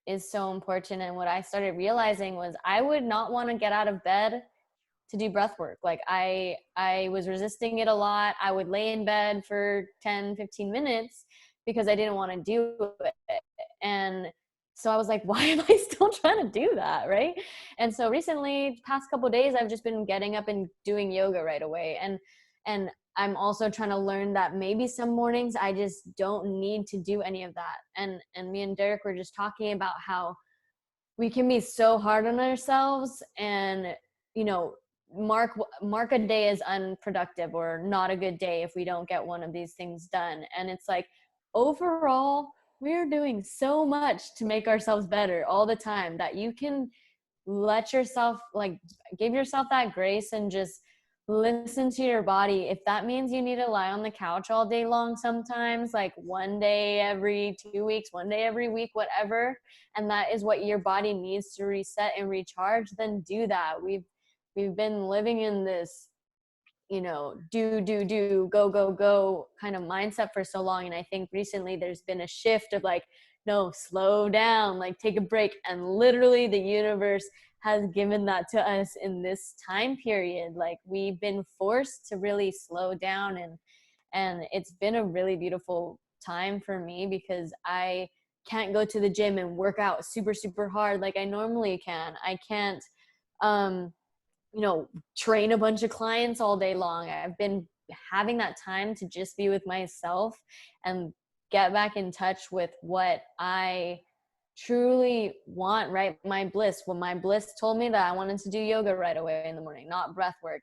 is so important. And what I started realizing was I would not want to get out of bed to do breath work. Like I was resisting it a lot. I would lay in bed for 10, 15 minutes because I didn't want to do it. And so I was like, why am I still trying to do that? Right. And so recently, past couple of days, I've just been getting up and doing yoga right away. And I'm also trying to learn that maybe some mornings I just don't need to do any of that. And me and Derek were just talking about how we can be so hard on ourselves and, you know, mark a day as unproductive or not a good day if we don't get one of these things done. And it's like, overall, we're doing so much to make ourselves better all the time that you can let yourself, like, give yourself that grace and just listen to your body. If that means you need to lie on the couch all day long sometimes, like one day every 2 weeks, one day every week, whatever, and that is what your body needs to reset and recharge, then do that. We've been living in this, you know, do, go kind of mindset for so long. And I think recently there's been a shift of like, no, slow down, like take a break. And literally the universe has given that to us in this time period. Like we've been forced to really slow down, and it's been a really beautiful time for me because I can't go to the gym and work out super, super hard like I normally can. I can't, you know, train a bunch of clients all day long. I've been having that time to just be with myself and get back in touch with what I truly want, right? My bliss. When my bliss told me that I wanted to do yoga right away in the morning, not breath work.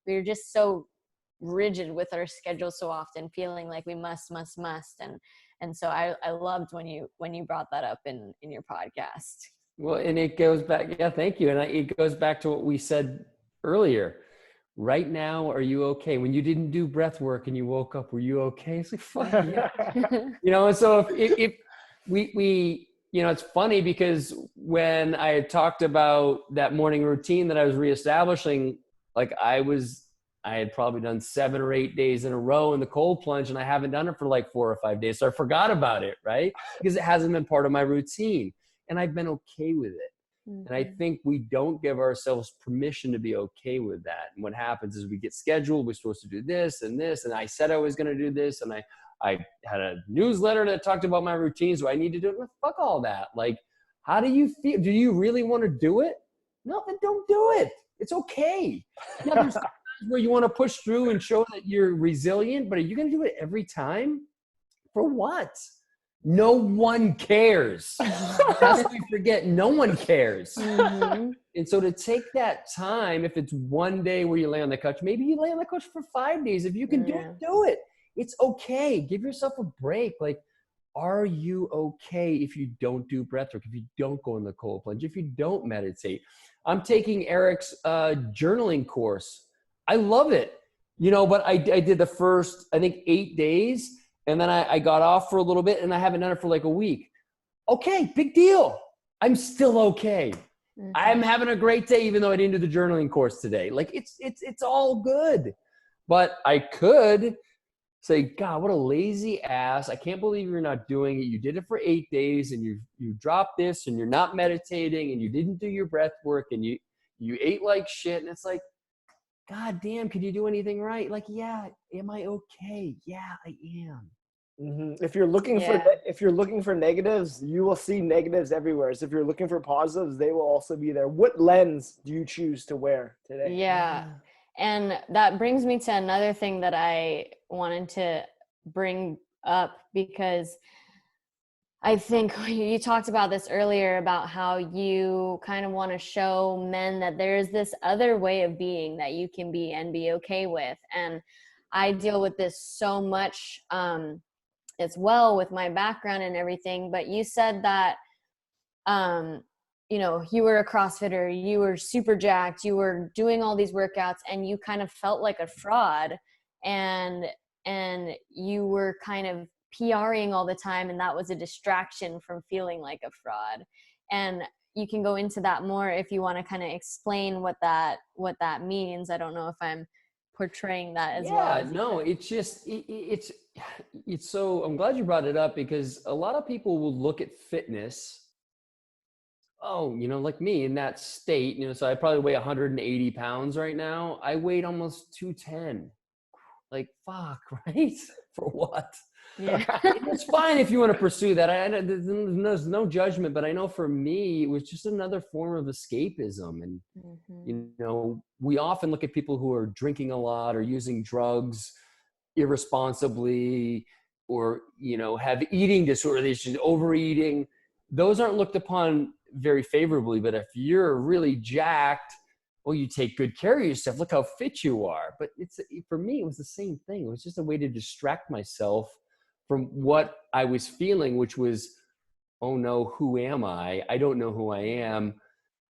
We were just so rigid with our schedule so often, feeling like we must. And so I loved when you brought that up in your podcast. Well, and it goes back. Yeah, thank you. And it goes back to what we said earlier. Right now, are you okay? When you didn't do breath work and you woke up, were you okay? It's like, fuck yeah. You know, and so if we, you know, it's funny because when I had talked about that morning routine that I was reestablishing, like I had probably done 7 or 8 days in a row in the cold plunge, and I haven't done it for like 4 or 5 days. So I forgot about it, right? Because it hasn't been part of my routine. And I've been okay with it. Mm-hmm. And I think we don't give ourselves permission to be okay with that. And what happens is we get scheduled. We're supposed to do this and this. And I said I was going to do this. And I had a newsletter that talked about my routines. So I need to do it. Well, fuck all that. Like, how do you feel? Do you really want to do it? No, then don't do it. It's okay. Now, there's times where you want to push through and show that you're resilient, but are you going to do it every time? For what? No one cares. That's what we forget. No one cares. Mm-hmm. And so to take that time, if it's one day where you lay on the couch, maybe you lay on the couch for 5 days. If you can do it, do it. It's okay. Give yourself a break. Like, are you okay if you don't do breath work, if you don't go in the cold plunge, if you don't meditate? I'm taking Eric's journaling course. I love it. You know, but I did the first, I think, 8 days. And then I got off for a little bit and I haven't done it for like a week. Okay, big deal. I'm still okay. Mm-hmm. I'm having a great day, even though I didn't do the journaling course today. Like it's all good. But I could say, God, what a lazy ass. I can't believe you're not doing it. You did it for 8 days and you dropped this and you're not meditating and you didn't do your breath work and you ate like shit. And it's like, God damn, can you do anything right? Like, yeah, am I okay? Yeah, I am. Mm-hmm. If you're looking for negatives, you will see negatives everywhere. So if you're looking for positives, they will also be there. What lens do you choose to wear today? Yeah. And that brings me to another thing that I wanted to bring up, because I think you talked about this earlier about how you kind of want to show men that there's this other way of being that you can be and be okay with. And I deal with this so much as well with my background and everything. But you said that, you know, you were a CrossFitter, you were super jacked, you were doing all these workouts and you kind of felt like a fraud, and you were kind of PRing all the time, and that was a distraction from feeling like a fraud. And you can go into that more if you want to kind of explain what that means. I don't know if I'm portraying that as well. Yeah, no, it's just, it's so, I'm glad you brought it up, because a lot of people will look at fitness oh, like me in that state, so I probably weigh 180 pounds right now. I weighed almost 210. Like, fuck, right? For what? Yeah. It's fine if you want to pursue that. There's no judgment, but I know for me, it was just another form of escapism. And, we often look at people who are drinking a lot or using drugs irresponsibly, or, have eating disorders, just overeating. Those aren't looked upon very favorably. But if you're really jacked, well, you take good care of yourself. Look how fit you are. But for me, it was the same thing. It was just a way to distract myself from what I was feeling, which was, oh no, who am I? I don't know who I am.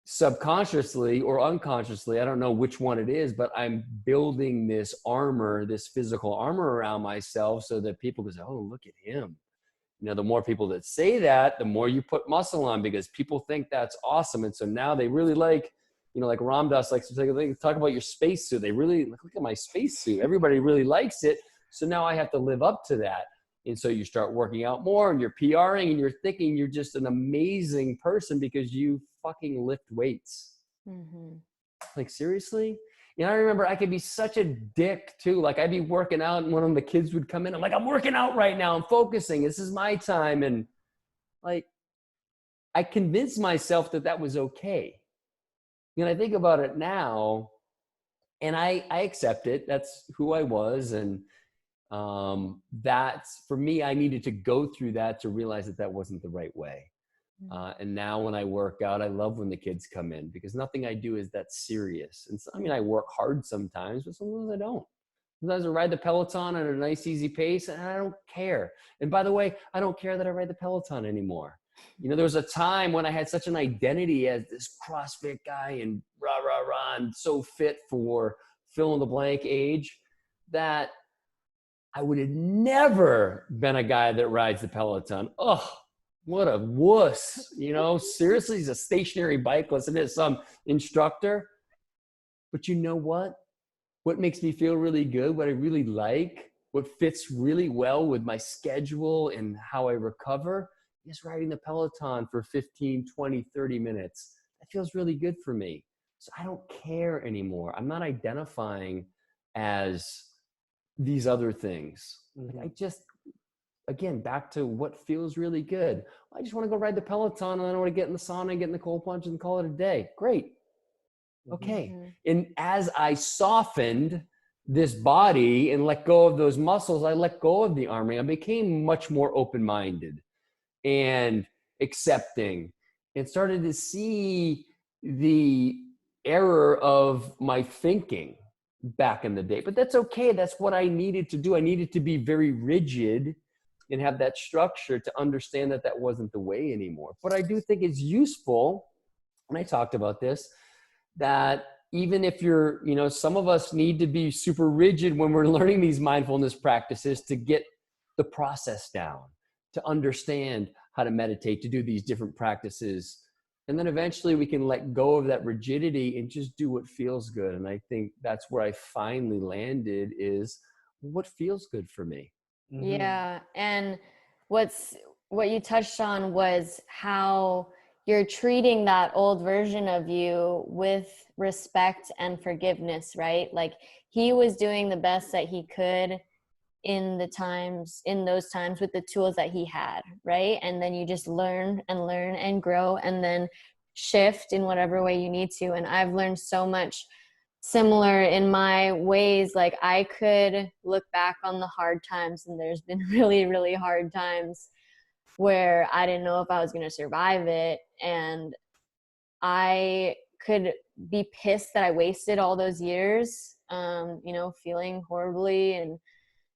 Subconsciously or unconsciously, I don't know which one it is, but I'm building this armor, this physical armor around myself so that people can say, oh, look at him. The more people that say that, the more you put muscle on, because people think that's awesome. And so now they really like Ram Dass likes to talk about your spacesuit. They really look at my spacesuit. Everybody really likes it. So now I have to live up to that. And so you start working out more and you're PRing and you're thinking you're just an amazing person because you fucking lift weights. Mm-hmm. Like, seriously? I remember I could be such a dick too. Like, I'd be working out and one of the kids would come in. I'm like, I'm working out right now. I'm focusing. This is my time. And like, I convinced myself that was okay. I think about it now and I accept it. That's who I was. And that's, for me, I needed to go through that to realize that wasn't the right way. And now when I work out, I love when the kids come in because nothing I do is that serious. And so, I work hard sometimes, but sometimes I don't. Sometimes I ride the Peloton at a nice, easy pace and I don't care. And by the way, I don't care that I ride the Peloton anymore. There was a time when I had such an identity as this CrossFit guy and rah, rah, rah, and so fit for fill in the blank age that I would have never been a guy that rides the Peloton. Oh, what a wuss. Seriously, he's a stationary bike. Listen to some instructor. But you know what? What makes me feel really good, what I really like, what fits really well with my schedule and how I recover is riding the Peloton for 15, 20, 30 minutes. That feels really good for me. So I don't care anymore. I'm not identifying as these other things. Mm-hmm. I just, again, back to what feels really good. I just want to go ride the Peloton and I want to get in the sauna and get in the cold plunge and call it a day. Great. Okay. Mm-hmm. And as I softened this body and let go of those muscles, I let go of the armor. I became much more open-minded and accepting and started to see the error of my thinking back in the day. But that's okay. That's what I needed to do. I needed to be very rigid and have that structure to understand that wasn't the way anymore. But I do think it's useful, and I talked about this, that even if you're, some of us need to be super rigid when we're learning these mindfulness practices to get the process down, to understand how to meditate, to do these different practices. And then eventually we can let go of that rigidity and just do what feels good. And I think that's where I finally landed, is what feels good for me. Mm-hmm. Yeah. And what you touched on was how you're treating that old version of you with respect and forgiveness, right? Like, he was doing the best that he could in those times with the tools that he had, right? And then you just learn and grow and then shift in whatever way you need to. And I've learned so much similar in my ways. Like, I could look back on the hard times, and there's been really, really hard times where I didn't know if I was going to survive it. And I could be pissed that I wasted all those years, feeling horribly and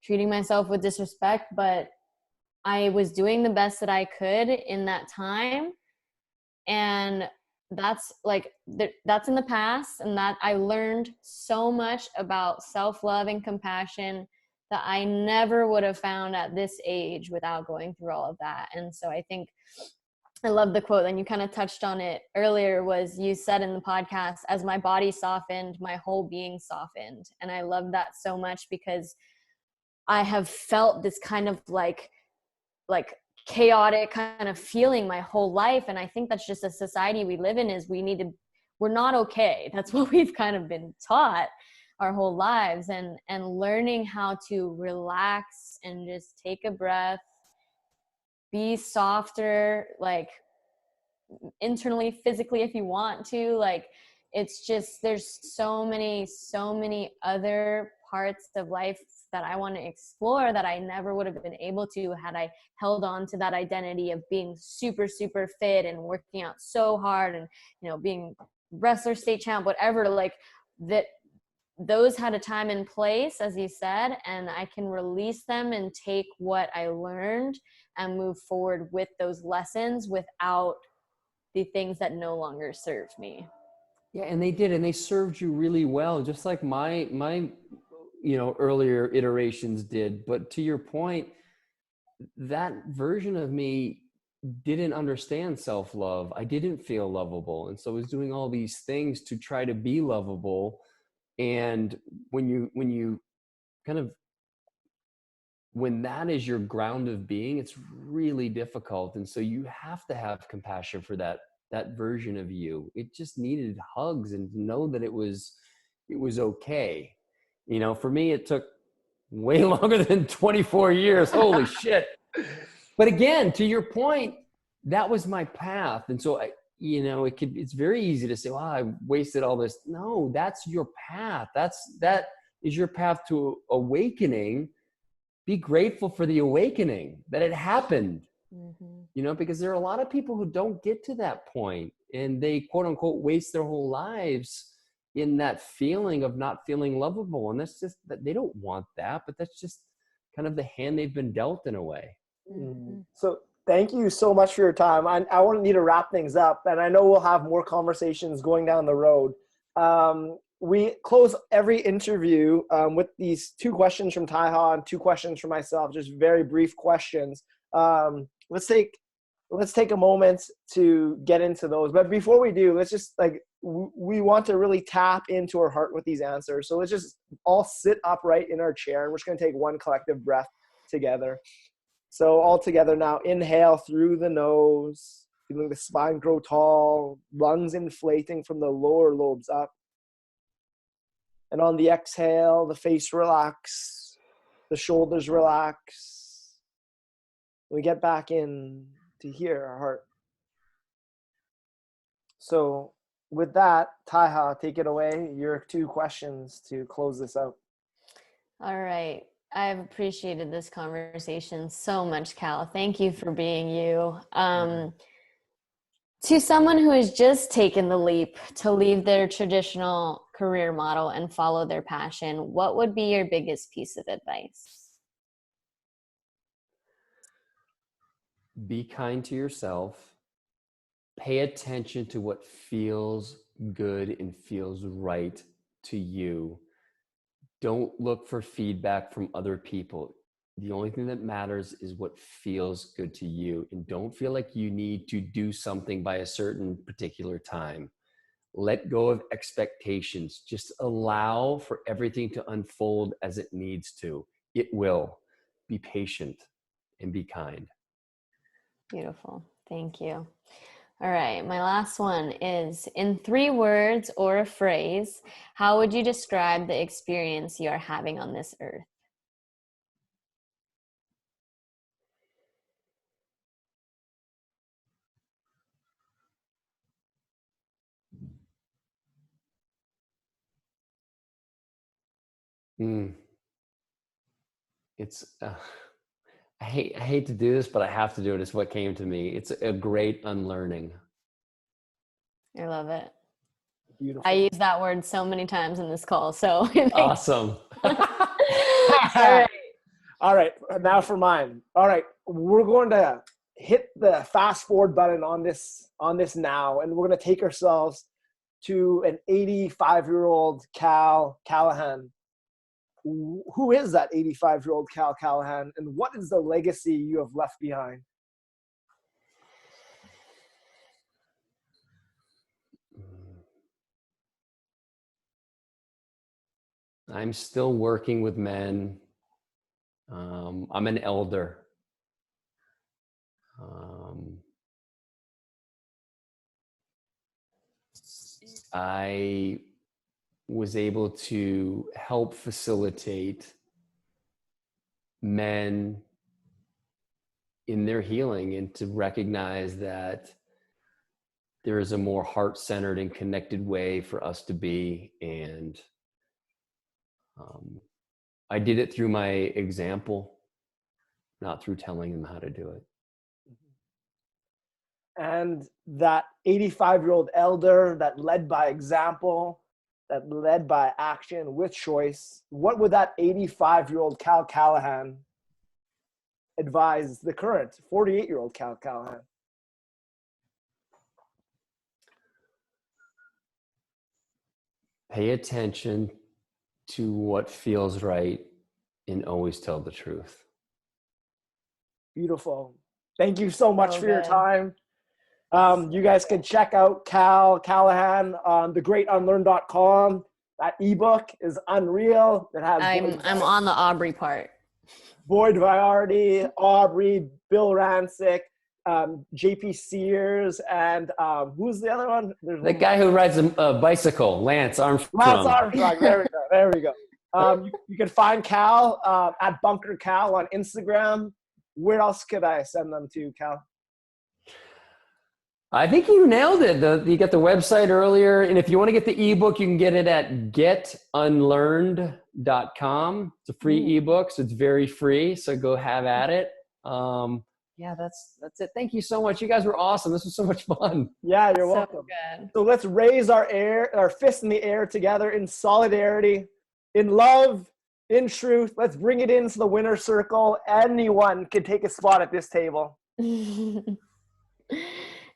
treating myself with disrespect, but I was doing the best that I could in that time. And that's in the past. And that I learned so much about self-love and compassion that I never would have found at this age without going through all of that. And so I think I love the quote, and you kind of touched on it earlier, was you said in the podcast, as my body softened, my whole being softened. And I love that so much because I have felt this kind of like chaotic kind of feeling my whole life. And I think that's just a society we live in, is we're not okay. That's what we've kind of been taught our whole lives, and learning how to relax and just take a breath, be softer, like internally, physically, if you want to, like, it's just, there's so many other parts of life that I want to explore that I never would have been able to had I held on to that identity of being super, super fit and working out so hard and, you know, being wrestler, state champ, whatever, like that. Those had a time and place, as you said, and I can release them and take what I learned and move forward with those lessons without the things that no longer serve me. Yeah, and they did, and they served you really well, just like my earlier iterations did. But to your point, that version of me didn't understand self-love. I didn't feel lovable, and so I was doing all these things to try to be lovable. And when you kind of, when that is your ground of being, it's really difficult. And so you have to have compassion for that version of you. It just needed hugs and to know that it was okay. You know, for me, it took way longer than 24 years. Holy shit. But again, to your point, that was my path. And so it's very easy to say, well, I wasted all this. No, that's your path. That is your path to awakening. Be grateful for the awakening, that it happened. Mm-hmm. Because there are a lot of people who don't get to that point, and they quote unquote waste their whole lives in that feeling of not feeling lovable. And that's just that they don't want that, but that's just kind of the hand they've been dealt in a way. Mm-hmm. So thank you so much for your time. I want to need to wrap things up, and I know we'll have more conversations going down the road. We close every interview with these 2 questions from Taiha and 2 questions from myself, just very brief questions. Let's take a moment to get into those. But before we do, let's just we want to really tap into our heart with these answers. So let's just all sit upright in our chair, and we're just going to take one collective breath together. So all together now, inhale through the nose, feeling the spine grow tall, lungs inflating from the lower lobes up. And on the exhale, the face relax, the shoulders relax. We get back in to hear our heart. So with that, Taiha, take it away. Your 2 questions to close this out. All right. I've appreciated this conversation so much, Cal. Thank you for being you. To someone who has just taken the leap to leave their traditional career model and follow their passion, what would be your biggest piece of advice? Be kind to yourself. Pay attention to what feels good and feels right to you. Don't look for feedback from other people. The only thing that matters is what feels good to you. And don't feel like you need to do something by a certain particular time. Let go of expectations. Just allow for everything to unfold as it needs to. It will. Be patient and be kind. Beautiful. Thank you. All right. My last one is, in 3 words or a phrase, how would you describe the experience you are having on this earth? It's I hate to do this, but I have to do it. It's what came to me. It's a great unlearning. I love it. Beautiful. I use that word so many times in this call. So awesome. All right. Now for mine. All right. We're going to hit the fast forward button on this now, and we're going to take ourselves to an 85-year-old Cal Callahan. Who is that 85-year-old Cal Callahan, and what is the legacy you have left behind? I'm still working with men. I'm an elder. I was able to help facilitate men in their healing and to recognize that there is a more heart-centered and connected way for us to be. And I did it through my example, not through telling them how to do it. And that 85-year-old elder that led by example, that led by action with choice, what would that 85-year-old Cal Callahan advise the current 48-year-old Cal Callahan? Pay attention to what feels right and always tell the truth. Beautiful. Thank you so much So for your good. time. You guys can check out Cal Callahan on thegreatunlearn.com. That ebook is unreal. It has I'm on the Aubrey part. Boyd Viardi, Aubrey, Bill Rancic, JP Sears, and who's the other one? There's The guy who rides a bicycle, Lance Armstrong. Lance Armstrong. There we go. There we go. You can find Cal at Bunker Cal on Instagram. Where else could I send them to, Cal? I think you nailed it. You got the website earlier. And if you want to get the ebook, you can get it at getunlearned.com. It's a free ebook, so it's very free. So go have at it. Yeah, that's it. Thank you so much. You guys were awesome. This was so much fun. Yeah, you're So welcome. good. So let's raise our fists in the air together in solidarity, in love, in truth. Let's bring it into the winner circle. Anyone can take a spot at this table.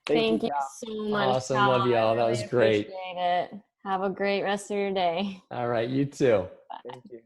Thank you so much. Awesome. Cal. Love y'all. I That really was great. appreciate it. Have a great rest of your day. All right. You too. Thank you.